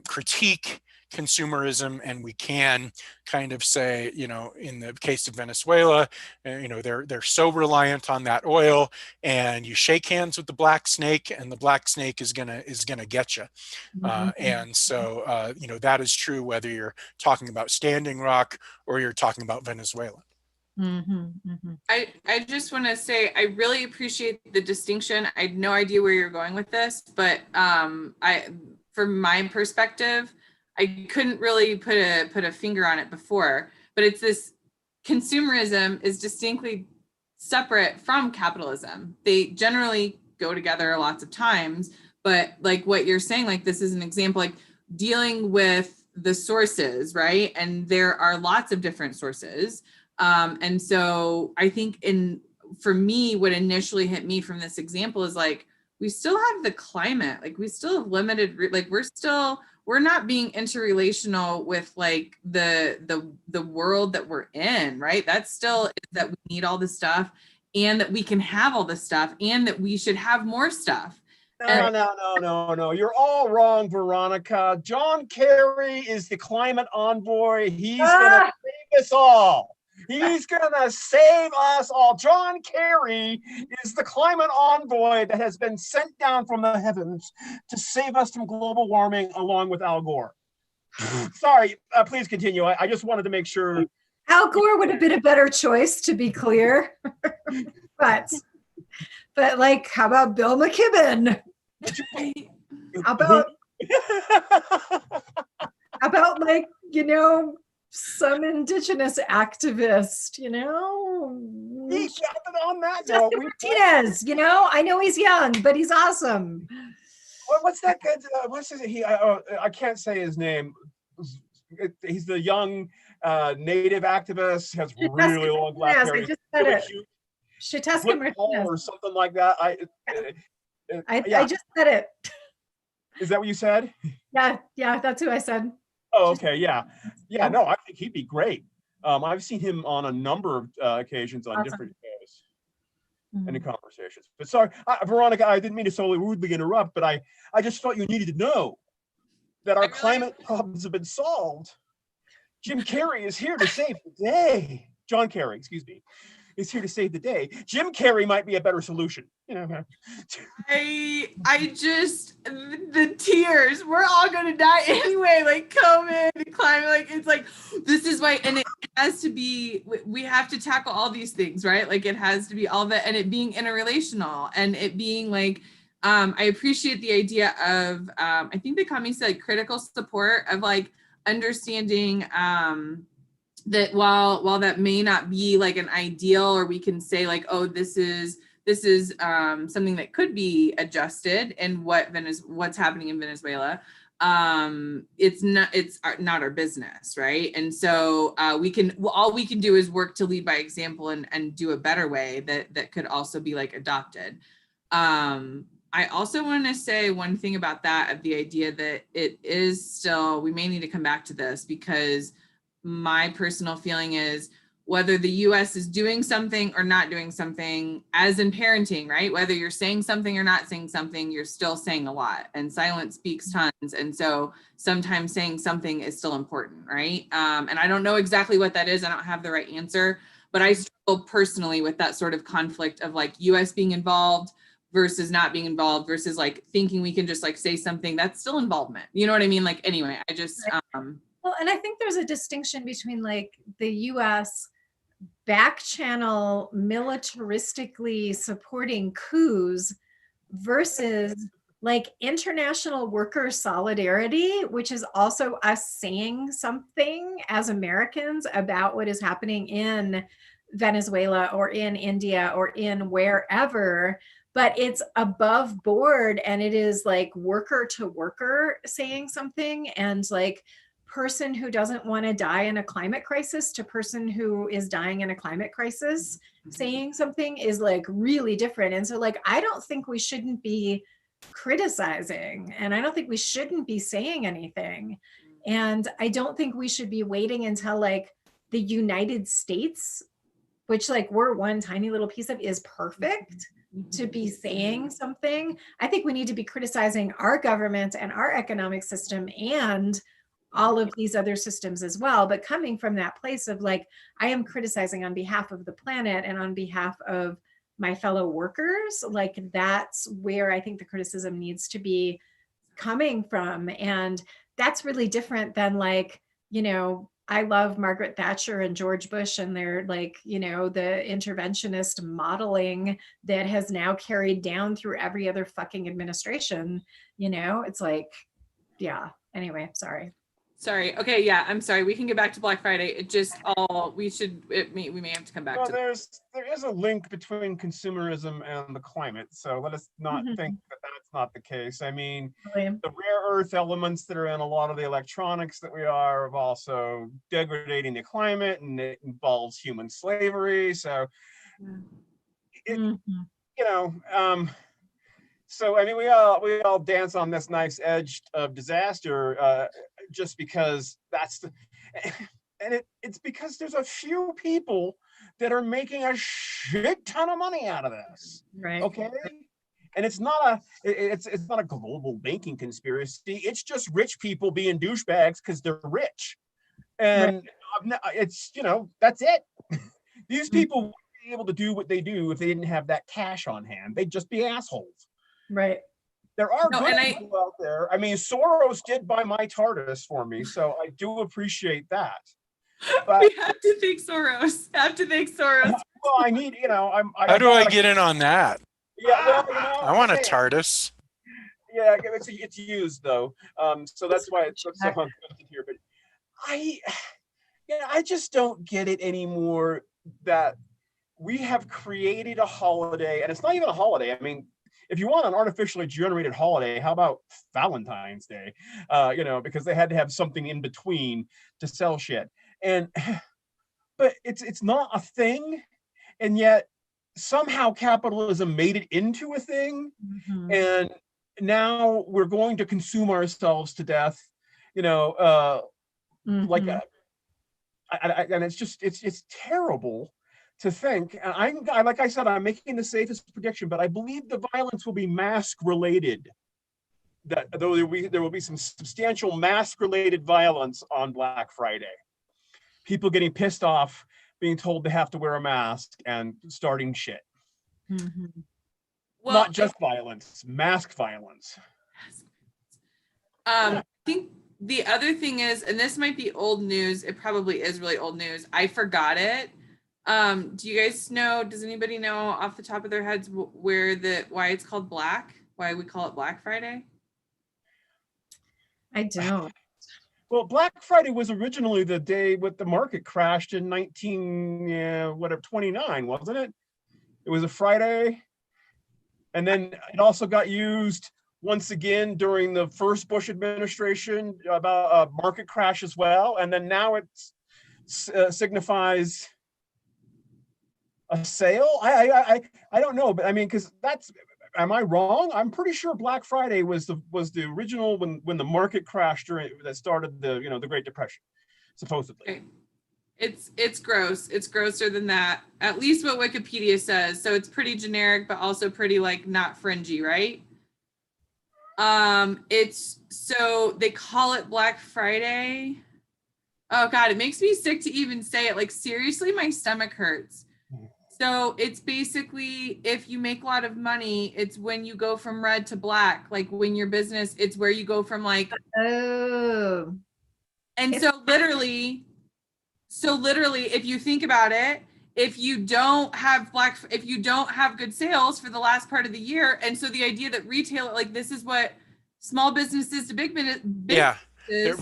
[SPEAKER 1] critique consumerism, and we can kind of say, in the case of Venezuela, they're so reliant on that oil, and you shake hands with the black snake, and the black snake is gonna get you. And so that is true whether you're talking about Standing Rock or you're talking about Venezuela.
[SPEAKER 3] I just want to say I really appreciate the distinction. I had no idea where you're going with this, but from my perspective, I couldn't really put a finger on it before, but it's this: consumerism is distinctly separate from capitalism. They generally go together lots of times, but like what you're saying, like this is an example, like dealing with the sources, right? And there are lots of different sources. And so I think for me, what initially hit me from this example is like, we still have the climate, like we still have limited, like we're not being interrelational with like the world that we're in, right? That's still that we need all this stuff, and that we can have all this stuff, and that we should have more stuff.
[SPEAKER 4] No. You're all wrong, Veronica. John Kerry is the climate envoy. He's gonna save us all. He's gonna save us all. John Kerry is the climate envoy that has been sent down from the heavens to save us from global warming, along with Al Gore. Sorry, please continue. I just wanted to make sure.
[SPEAKER 2] Al Gore would have been a better choice, to be clear. but like, how about Bill McKibben? How about like, some indigenous activist,
[SPEAKER 4] on that note,
[SPEAKER 2] Martinez, I know he's young, but he's awesome.
[SPEAKER 4] What's that good? What's his? I can't say his name. He's the young native activist. Has really long black hair.
[SPEAKER 2] I just said it. Sheteska Martinez
[SPEAKER 4] or something like that.
[SPEAKER 2] I just said it.
[SPEAKER 4] Is that what you said?
[SPEAKER 2] Yeah, that's who I said.
[SPEAKER 4] Oh, okay, yeah. No, I think he'd be great. I've seen him on a number of occasions on different shows and in conversations. But sorry, Veronica, I didn't mean to so rudely interrupt, but I just thought you needed to know that our climate problems have been solved. Jim Carrey is here to save the day. John Kerry, excuse me, is here to save the day. Jim Carrey might be a better solution.
[SPEAKER 3] I just, the tears, we're all gonna die anyway, like COVID, climate, like it's like, this is why, and it has to be, we have to tackle all these things, right? Like it has to be all that, and it being interrelational, and it being like, I appreciate the idea of, I think they call me like critical support of like understanding that while that may not be like an ideal, or we can say like, oh, this is something that could be adjusted in what's happening in Venezuela. It's not our business, right? And so all we can do is work to lead by example and do a better way that could also be like adopted. I also want to say one thing about that, of the idea that it is still, we may need to come back to this, because my personal feeling is, whether the US is doing something or not doing something, as in parenting, right? Whether you're saying something or not saying something, you're still saying a lot, and silence speaks tons. And so sometimes saying something is still important, right? And I don't know exactly what that is. I don't have the right answer, but I struggle personally with that sort of conflict of like US being involved versus not being involved, versus like thinking we can just like say something. That's still involvement. You know what I mean? Like, anyway, I just,
[SPEAKER 2] Well, and I think there's a distinction between like the US back channel militaristically supporting coups versus like international worker solidarity, which is also us saying something as Americans about what is happening in Venezuela or in India or in wherever, but it's above board and it is like worker to worker saying something, and like person who doesn't want to die in a climate crisis to person who is dying in a climate crisis saying something is like really different. And so like I don't think we shouldn't be criticizing, and I don't think we shouldn't be saying anything, and I don't think we should be waiting until like the United States, which like we're one tiny little piece of, is perfect to be saying something. I think we need to be criticizing our government and our economic system and all of these other systems as well, but coming from that place of like I am criticizing on behalf of the planet and on behalf of my fellow workers. Like that's where I think the criticism needs to be coming from. And that's really different than like, you know, I love Margaret Thatcher and George Bush and their like, you know, the interventionist modeling that has now carried down through every other fucking administration. You know, it's like, yeah. Anyway, sorry.
[SPEAKER 3] Sorry. Okay. Yeah. I'm sorry. We can get back to Black Friday. It just all we may have to come back
[SPEAKER 4] Well,
[SPEAKER 3] to.
[SPEAKER 4] there is a link between consumerism and the climate. So let us not
[SPEAKER 2] Mhm.
[SPEAKER 4] think that that's not the case. I mean,
[SPEAKER 2] Really.
[SPEAKER 4] the rare earth elements that are in a lot of the electronics that we are also degrading the climate, and it involves human slavery. So, it,
[SPEAKER 2] Mhm.
[SPEAKER 4] you know, so I mean, we all dance on this knife's edge of disaster, just because that's the, and it's because there's a few people that are making a shit ton of money out of this.
[SPEAKER 2] Right.
[SPEAKER 4] Okay. And it's not a global banking conspiracy. It's just rich people being douchebags because they're rich. And it's, you know, that's it. These people wouldn't be able to do what they do if they didn't have that cash on hand. They'd just be assholes.
[SPEAKER 2] Right.
[SPEAKER 4] There are
[SPEAKER 3] No,
[SPEAKER 4] good
[SPEAKER 3] and
[SPEAKER 4] people out there. I mean, Soros did buy my TARDIS for me, so I do appreciate that. But
[SPEAKER 3] We have to thank Soros.
[SPEAKER 4] well, I need, you know,
[SPEAKER 1] How do I get in on that?
[SPEAKER 4] Yeah, well, you know,
[SPEAKER 1] I want a
[SPEAKER 4] hey,
[SPEAKER 1] TARDIS.
[SPEAKER 4] yeah, it's used though, so that's why it's so unconscious here. But I just don't get it anymore that we have created a holiday, and it's not even a holiday. I mean, if you want an artificially generated holiday, how about Valentine's Day? You know, because they had to have something in between to sell shit. And but it's not a thing, and yet somehow capitalism made it into a thing,
[SPEAKER 2] Mhm.
[SPEAKER 4] and now we're going to consume ourselves to death. You know, like
[SPEAKER 2] Mhm.
[SPEAKER 4] and it's just it's terrible to think. And I like I said, I'm making the safest prediction, but I believe the violence will be mask related. That though there will be some substantial mask related violence on Black Friday. People getting pissed off, being told they have to wear a mask, and starting shit.
[SPEAKER 2] Mhm.
[SPEAKER 3] Well,
[SPEAKER 4] Not just violence, mask violence.
[SPEAKER 3] I think the other thing is, and this might be old news. It probably is really old news. I forgot it. Do you guys know? Does anybody know off the top of their heads why it's called Black? Why we call it Black Friday?
[SPEAKER 2] I don't.
[SPEAKER 4] Well, Black Friday was originally the day with the market crashed in 29, wasn't it? It was a Friday. And then it also got used once again during the first Bush administration about a market crash as well. And then now it signifies a sale. I don't know, but I mean, because that's, am I wrong? I'm pretty sure Black Friday was the original when the market crashed that started the the Great Depression, supposedly.
[SPEAKER 3] Okay. It's gross. It's grosser than that. At least what Wikipedia says. So it's pretty generic, but also pretty like not fringy, right? It's so they call it Black Friday. Oh God, it makes me sick to even say it. Like seriously, my stomach hurts. So it's basically if you make a lot of money, it's when you go from red to black. Like when your business, it's where you go from like
[SPEAKER 2] Oh.
[SPEAKER 3] And so literally, if you think about it, if you don't have good sales for the last part of the year, and so the idea that retail, like this is what small businesses to big
[SPEAKER 1] Yeah,
[SPEAKER 3] businesses.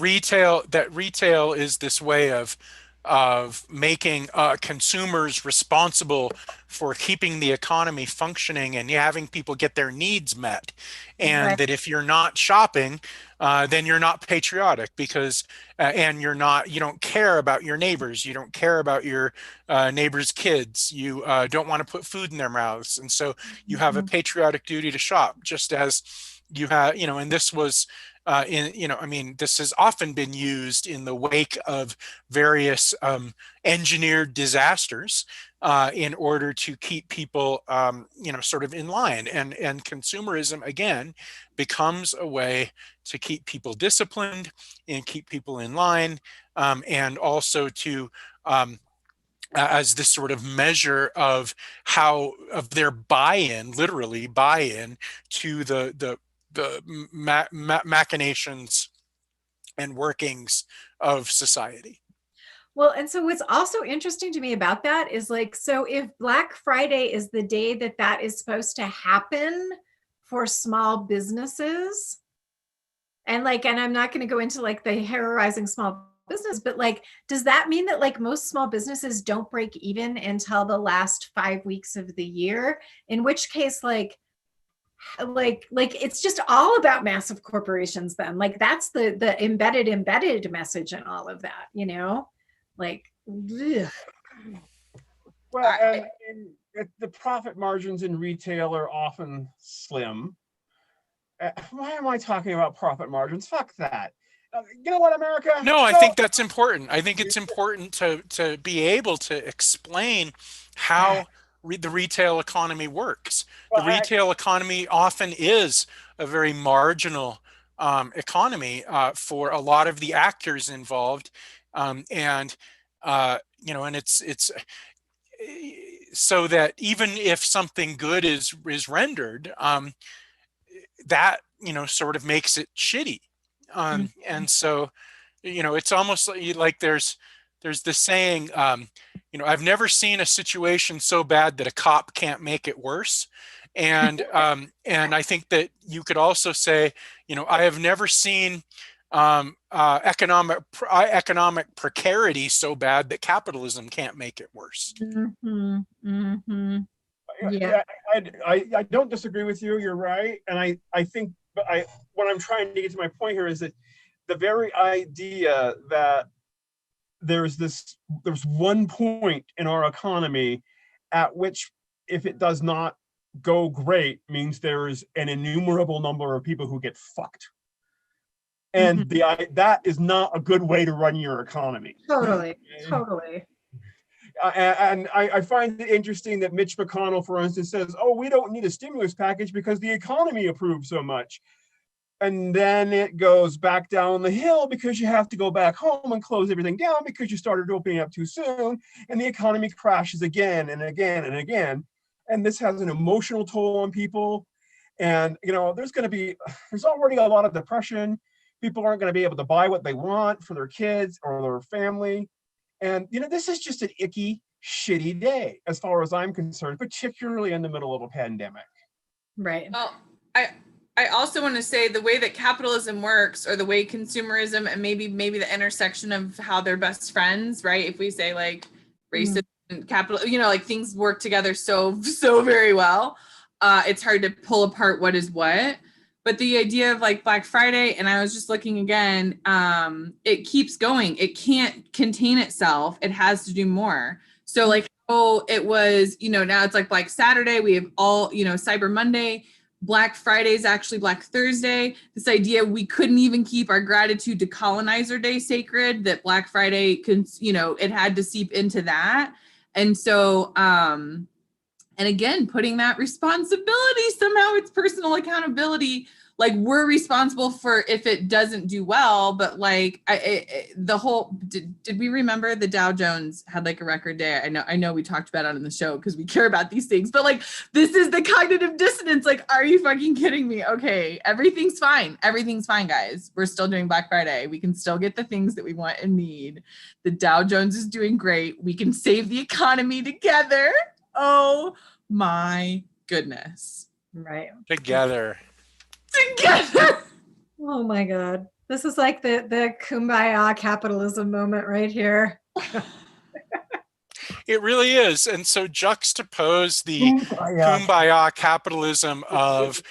[SPEAKER 1] that retail is this way of making consumers responsible for keeping the economy functioning and having people get their needs met. And
[SPEAKER 2] Right.
[SPEAKER 1] that if you're not shopping, then you're not patriotic because and you don't care about your neighbors, you don't care about your neighbors' kids, you don't want to put food in their mouths, and so you have a
[SPEAKER 2] Mhm.
[SPEAKER 1] patriotic duty to shop, just as you have, and this was I mean, this has often been used in the wake of various engineered disasters in order to keep people, sort of in line. And consumerism, again, becomes a way to keep people disciplined and keep people in line, and also to as this sort of measure of their buy-in, literally buy-in to the machinations and workings of society.
[SPEAKER 2] Well, and so what's also interesting to me about that is like, so if Black Friday is the day that is supposed to happen for small businesses, and I'm not going to go into like the terrorizing small business, but like, does that mean that like most small businesses don't break even until the last 5 weeks of the year? In which case, like it's just all about massive corporations then. Like that's the embedded message in all of that, like ugh.
[SPEAKER 4] Well, and the profit margins in retail are often slim. Why am I talking about profit margins? Fuck that. You know what, America?
[SPEAKER 1] No, I
[SPEAKER 4] No.
[SPEAKER 1] think that's important. I think it's important to be able to explain how the retail economy works. The
[SPEAKER 4] Well,
[SPEAKER 1] retail economy often is a very marginal economy for a lot of the actors involved, and and it's so that even if something good is rendered, that sort of makes it shitty, and so it's almost like there's this saying, I've never seen a situation so bad that a cop can't make it worse. And I think that you could also say, I have never seen economic precarity so bad that capitalism can't make it worse.
[SPEAKER 2] Mhm, mhm. Yeah.
[SPEAKER 4] yeah, I don't disagree with you. You're right, and I think, but what I'm trying to get to my point here is that the very idea that there's one point in our economy at which, if it does not go great, means there's an innumerable number of people who get fucked, and
[SPEAKER 2] Mhm.
[SPEAKER 4] that is not a good way to run your economy.
[SPEAKER 2] Totally, totally.
[SPEAKER 4] And I find it interesting that Mitch McConnell, for instance, says, "Oh, we don't need a stimulus package because the economy approved so much." And then it goes back down the hill because you have to go back home and close everything down because you started opening up too soon, and the economy crashes again and again and again. And this has an emotional toll on people. And there's already a lot of depression. People aren't going to be able to buy what they want for their kids or their family. And this is just an icky, shitty day as far as I'm concerned, particularly in the middle of a pandemic.
[SPEAKER 2] Right.
[SPEAKER 3] Well, I also want to say the way that capitalism works, or the way consumerism, and maybe the intersection of how they're best friends, right? If we say like racism and capital, like things work together so very well. It's hard to pull apart what is what. But the idea of like Black Friday, and I was just looking again, it keeps going. It can't contain itself. It has to do more. So like, it was, now it's like Black Saturday. We have all, Cyber Monday. Black Friday is actually Black Thursday. This idea we couldn't even keep our gratitude to Colonizer Day sacred, that Black Friday, it had to seep into that. And so, and again, putting that responsibility, somehow it's personal accountability like we're responsible for if it doesn't do well, but like the whole, did we remember the Dow Jones had like a record day? I know we talked about it on the show because we care about these things, but like this is the cognitive dissonance. Like, are you fucking kidding me? Okay, everything's fine. Everything's fine, guys. We're still doing Black Friday. We can still get the things that we want and need. The Dow Jones is doing great. We can save the economy together. Oh my goodness.
[SPEAKER 2] Right.
[SPEAKER 1] Together.
[SPEAKER 2] Oh my God. This is like the kumbaya capitalism moment right here.
[SPEAKER 1] It really is. And so juxtapose the kumbaya capitalism of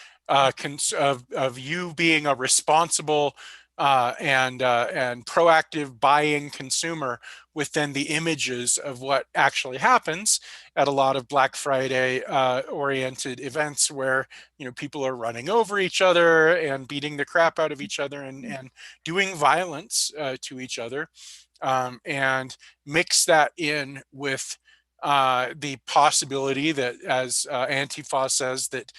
[SPEAKER 1] you being a responsible and proactive buying consumer within the images of what actually happens at a lot of Black Friday oriented events where, you know, people are running over each other and beating the crap out of each other and doing violence to each other, and mix that in with the possibility that, as Antifa says, that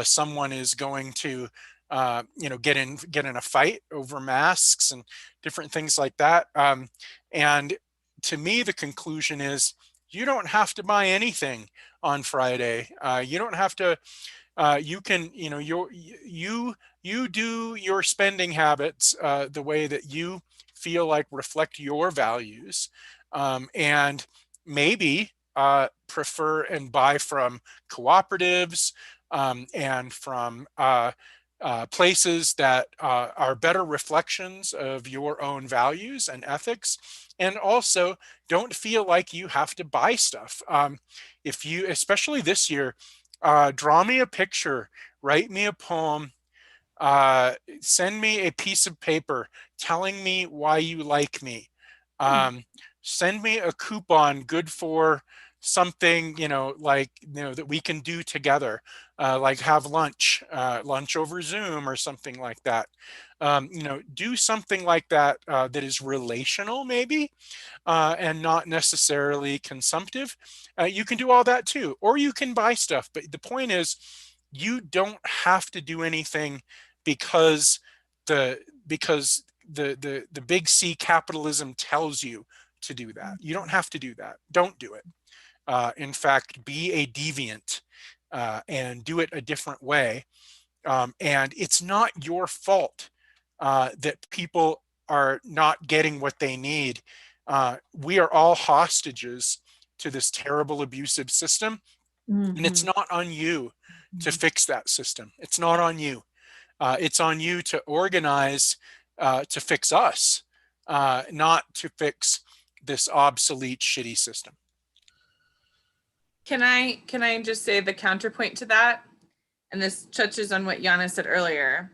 [SPEAKER 1] someone is going to get in a fight over masks and different things like that. And to me, the conclusion is you don't have to buy anything on Friday. You don't have to. You can, you do your spending habits the way that you feel like reflect your values, and maybe prefer and buy from cooperatives and from places that are better reflections of your own values and ethics, and also don't feel like you have to buy stuff. If you, especially this year, draw me a picture, write me a poem, send me a piece of paper telling me why you like me. Send me a coupon good for something, that we can do together, like have lunch over Zoom or something like that. Do something like that that is relational, maybe, and not necessarily consumptive. You can do all that too, or you can buy stuff. But the point is, you don't have to do anything because the big C capitalism tells you to do that. You don't have to do that. Don't do it. In fact, be a deviant and do it a different way. And it's not your fault that people are not getting what they need. We are all hostages to this terrible abusive system. And it's not on you to fix that system. It's not on you. It's on you to organize to fix us, not to fix this obsolete, shitty system.
[SPEAKER 3] Can I just say the counterpoint to that? And this touches on what Yana said earlier.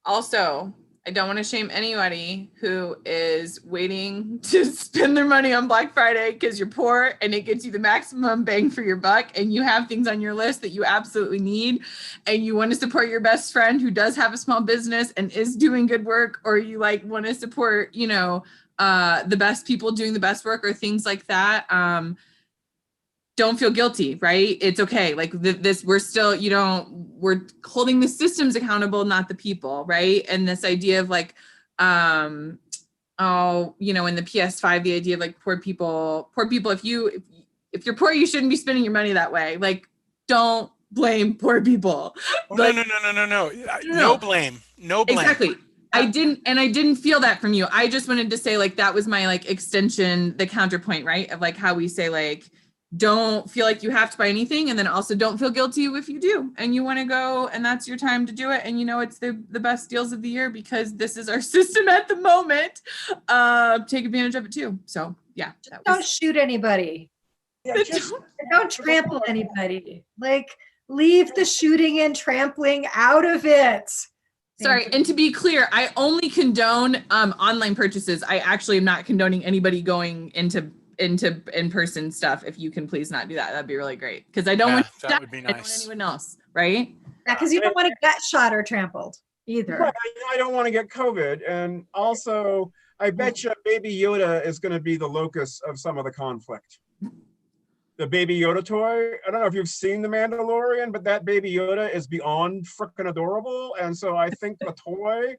[SPEAKER 3] Also, I don't want to shame anybody who is waiting to spend their money on Black Friday because you're poor and it gets you the maximum bang for your buck and you have things on your list that you absolutely need and you want to support your best friend who does have a small business and is doing good work, or you like want to support, the best people doing the best work or things like that. Don't feel guilty, right? It's okay. Like this, we're still, we're holding the systems accountable, not the people, right? And this idea of like, in the PS5, the idea of like poor people, if you're poor, you shouldn't be spending your money that way. Like, don't blame poor people.
[SPEAKER 1] Oh,
[SPEAKER 3] like,
[SPEAKER 1] no. No blame.
[SPEAKER 3] Exactly. I didn't feel that from you. I just wanted to say like, that was my like extension, the counterpoint, right? Of like how we say like, don't feel like you have to buy anything, and then also don't feel guilty if you do and you want to go and that's your time to do it, and it's the best deals of the year because this is our system at the moment. Take advantage of it too. So yeah,
[SPEAKER 2] don't shoot anybody. Don't trample anybody. Like, leave the shooting and trampling out of it.
[SPEAKER 3] Sorry, and to be clear, I only condone online purchases. I actually am not condoning anybody going into in-person stuff. If you can please not do that, that'd be really great, because I don't want
[SPEAKER 1] that would be nice.
[SPEAKER 3] I don't want anyone else, right?
[SPEAKER 2] Yeah, because you don't want to get shot or trampled either.
[SPEAKER 4] Right, I don't want to get COVID, and also I bet you Baby Yoda is going to be the locus of some of the conflict. the Baby Yoda toy. I don't know if you've seen The Mandalorian, but that Baby Yoda is beyond freaking adorable. And so I think the toy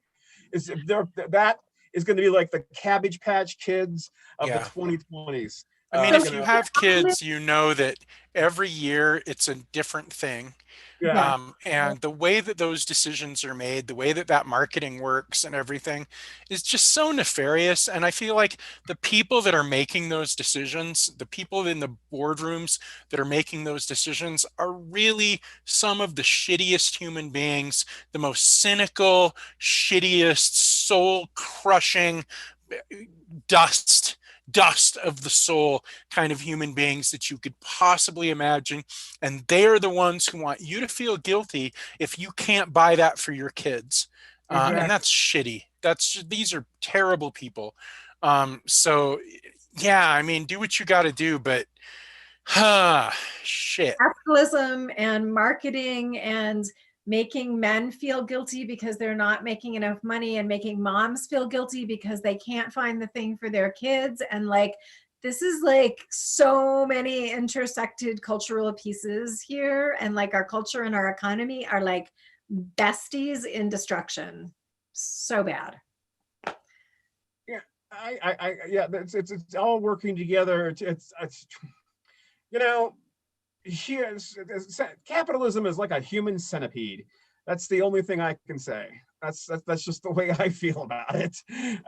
[SPEAKER 4] is there. That is going to be like the Cabbage Patch Kids of the
[SPEAKER 1] Yeah.
[SPEAKER 4] 2020s.
[SPEAKER 1] I mean,
[SPEAKER 2] So
[SPEAKER 1] if you have kids, you know that every year it's a different thing.
[SPEAKER 4] Yeah.
[SPEAKER 1] And the way that those decisions are made, the way that that marketing works and everything is just so nefarious. And I feel like the people that are making those decisions, the people in the boardrooms that are making those decisions are really some of the shittiest human beings, the most cynical, shittiest, soul crushing dust dust of the soul kind of human beings that you could possibly imagine. And they are the ones who want you to feel guilty if you can't buy that for your kids.
[SPEAKER 4] Exactly.
[SPEAKER 1] And that's shitty. These are terrible people. So yeah, I mean, do what you got to do, but shit.
[SPEAKER 2] capitalism and marketing and making men feel guilty because they're not making enough money, and making moms feel guilty because they can't find the thing for their kids. And like, this is like so many intersected cultural pieces here. And like, our culture and our economy are like besties in destruction. So bad.
[SPEAKER 4] Yeah. Yeah. It's all working together. It's you know, capitalism is like a human centipede. That's the only thing I can say. That's just the way I feel about it.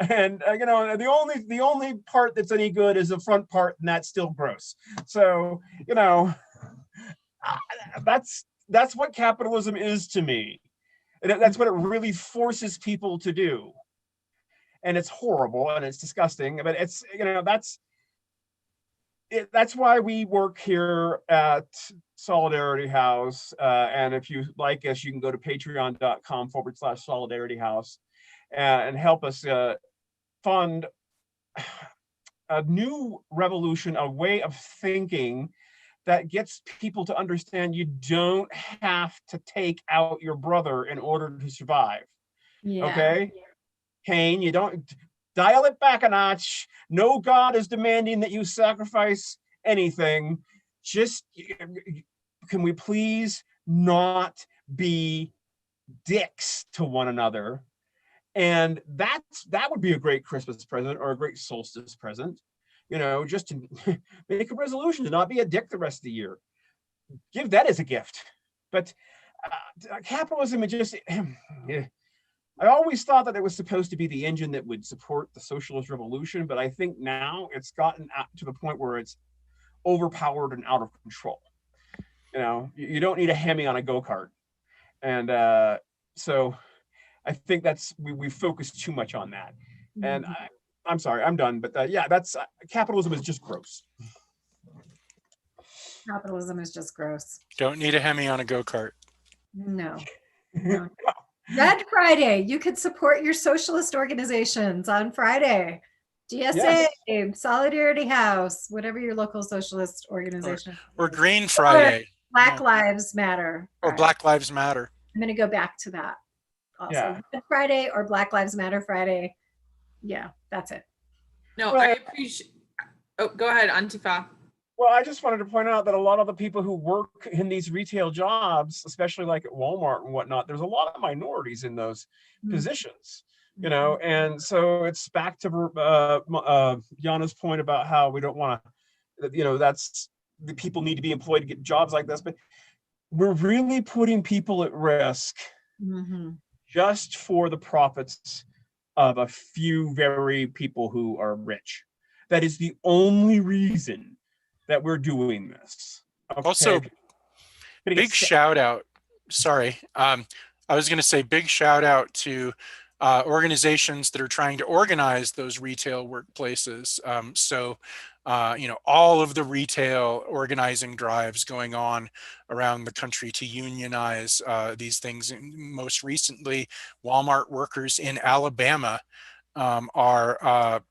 [SPEAKER 4] And you know, the only part that's any good is the front part, and that's still gross. So you know, that's what capitalism is to me. That's what it really forces people to do, and it's horrible and it's disgusting. But it's, you know, that's why we work here at Solidarity House. And if you like us, you can go to patreon.com/Solidarity House and help us fund a new revolution, a way of thinking that gets people to understand you don't have to take out your brother in order to survive.
[SPEAKER 2] Yeah.
[SPEAKER 4] Okay? Cain, you don't dial it back a notch. No God is demanding that you sacrifice anything. Just, can we please not be dicks to one another? And that would be a great Christmas present or a great solstice present. You know, just to make a resolution to not be a dick the rest of the year. Give that as a gift. But capitalism, it just, I always thought that it was supposed to be the engine that would support the socialist revolution, but I think now it's gotten to the point where it's overpowered and out of control. You know, you don't need a Hemi on a go-kart. And so I think we focus too much on that. And I'm sorry, I'm done. But yeah, that's capitalism is just gross.
[SPEAKER 2] Capitalism is just gross.
[SPEAKER 1] Don't need a Hemi on a go-kart.
[SPEAKER 2] No. Red Friday. You could support your socialist organizations on Friday. GSA, yes. Solidarity House, whatever your local socialist organization.
[SPEAKER 1] Or Green Friday.
[SPEAKER 2] Or Black Lives Matter.
[SPEAKER 1] Or Black Lives Matter.
[SPEAKER 2] I'm going to go back to that. Also,
[SPEAKER 4] yeah.
[SPEAKER 2] Red Friday or Black Lives Matter Friday. Yeah, that's it.
[SPEAKER 3] No, well, I appreciate. Oh, go ahead, Antifa.
[SPEAKER 4] Well, I just wanted to point out that a lot of the people who work in these retail jobs, especially like at Walmart and whatnot, there's a lot of minorities in those positions, you know, and so it's back to Jana's point about how we don't want to, you know, that's the people need to be employed to get jobs like this, but we're really putting people at risk just for the profits of a few very people who are rich. That is the only reason that we're doing this. Okay.
[SPEAKER 1] Also, big shout out. Sorry. I was going to say big shout out to organizations that are trying to organize those retail workplaces. You know, all of the retail organizing drives going on around the country to unionize these things. And most recently, Walmart workers in Alabama are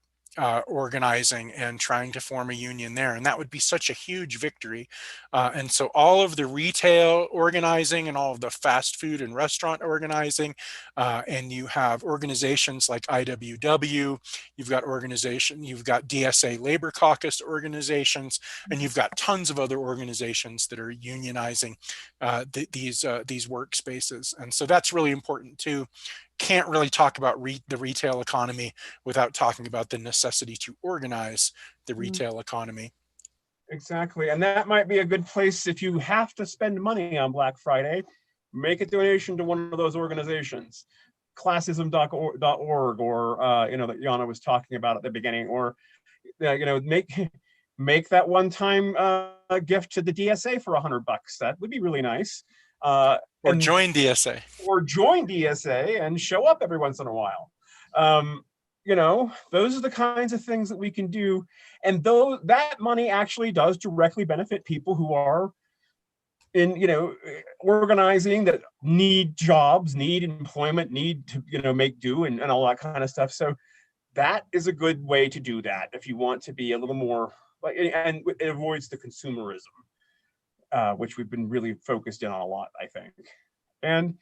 [SPEAKER 1] organizing and trying to form a union there. And that would be such a huge victory. And so all of the retail organizing and all of the fast food and restaurant organizing, and you have organizations like IWW, you've got DSA Labor Caucus organizations, and you've got tons of other organizations that are unionizing these workspaces. And so that's really important too. Can't really talk about the retail economy without talking about the necessity to organize the retail economy.
[SPEAKER 4] Exactly. And that might be a good place if you have to spend money on Black Friday, make a donation to one of those organizations. Classism.org, or that Jana was talking about at the beginning, or make that one-time gift to the DSA for $100. That would be really nice.
[SPEAKER 1] Or join DSA.
[SPEAKER 4] Or join DSA and show up every once in a while. Those are the kinds of things that we can do. And though that money actually does directly benefit people who are in, organizing, that need jobs, need employment, need to, make do and all that kind of stuff. So that is a good way to do that if you want to be a little more, and it avoids the consumerism, which we've been really focused in on a lot, I think. And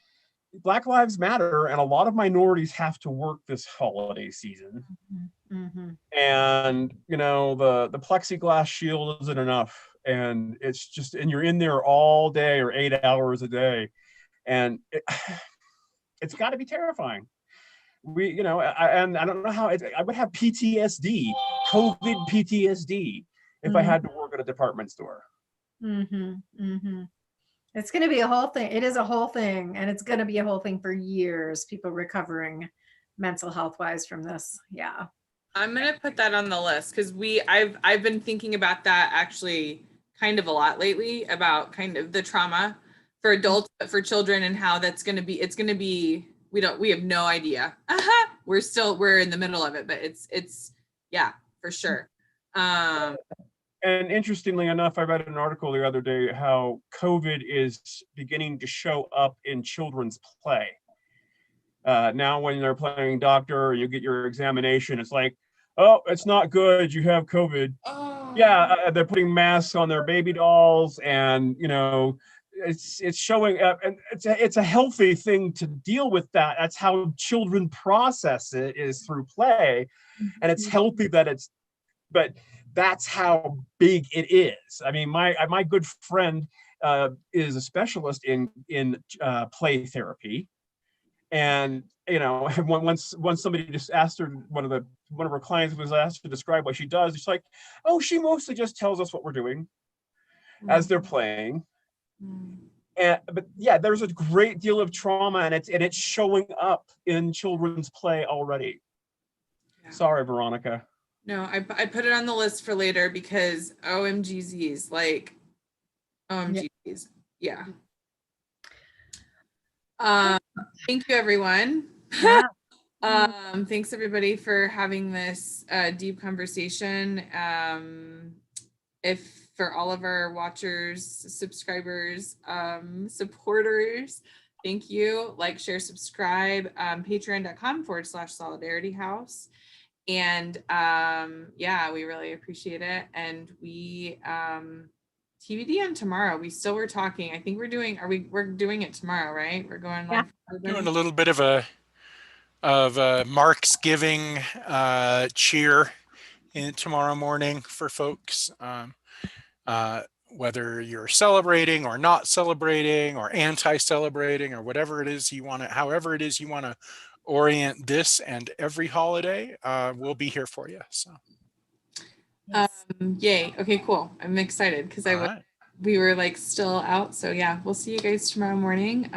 [SPEAKER 4] Black Lives Matter, and a lot of minorities have to work this holiday season.
[SPEAKER 2] Mm-hmm.
[SPEAKER 4] And the plexiglass shield isn't enough, and it's just, and you're in there all day or 8 hours a day, and it's got to be terrifying. And I don't know how I would have PTSD, COVID PTSD, if I had to work at a department store.
[SPEAKER 2] It's going to be a whole thing. It is a whole thing, and it's going to be a whole thing for years. People recovering mental health wise from this. Yeah,
[SPEAKER 3] I'm going to put that on the list, because I've been thinking about that actually kind of a lot lately, about kind of the trauma for adults, but for children, and how that's going to be. It's going to be. We have no idea. We're in the middle of it, but it's yeah, for sure.
[SPEAKER 4] And interestingly enough, I read an article the other day how COVID is beginning to show up in children's play. Now, when they're playing doctor, you get your examination, it's like, oh, it's not good, you have COVID. Oh. Yeah, they're putting masks on their baby dolls, and it's showing up, and it's a healthy thing to deal with that. That's how children process it, is through play, and it's healthy but that's how big it is. I mean, my good friend is a specialist in play therapy, and once somebody just asked her, one of her clients was asked to describe what she does. It's like, oh, she mostly just tells us what we're doing as they're playing. But yeah, there's a great deal of trauma, and it's showing up in children's play already. Yeah. Sorry, Veronica.
[SPEAKER 3] No, I put it on the list for later, because OMGZs, like OMGZs. Yeah. Thank you, everyone. Yeah. Thanks everybody for having this deep conversation. If for all of our watchers, subscribers, supporters, thank you. Like, share, subscribe, patreon.com/Solidarity House. And yeah, we really appreciate it. And we TBD on tomorrow. We still were talking. I think we're doing it tomorrow, right? We're going live.
[SPEAKER 1] We're doing a little bit of a Mark's Giving cheer tomorrow morning for folks. Whether you're celebrating or not celebrating or anti-celebrating or whatever it is you want to, however it is you want to orient this and every holiday, we'll be here for you. So
[SPEAKER 3] yay. Okay, cool. I'm excited, because we were like still out. So yeah, we'll see you guys tomorrow morning.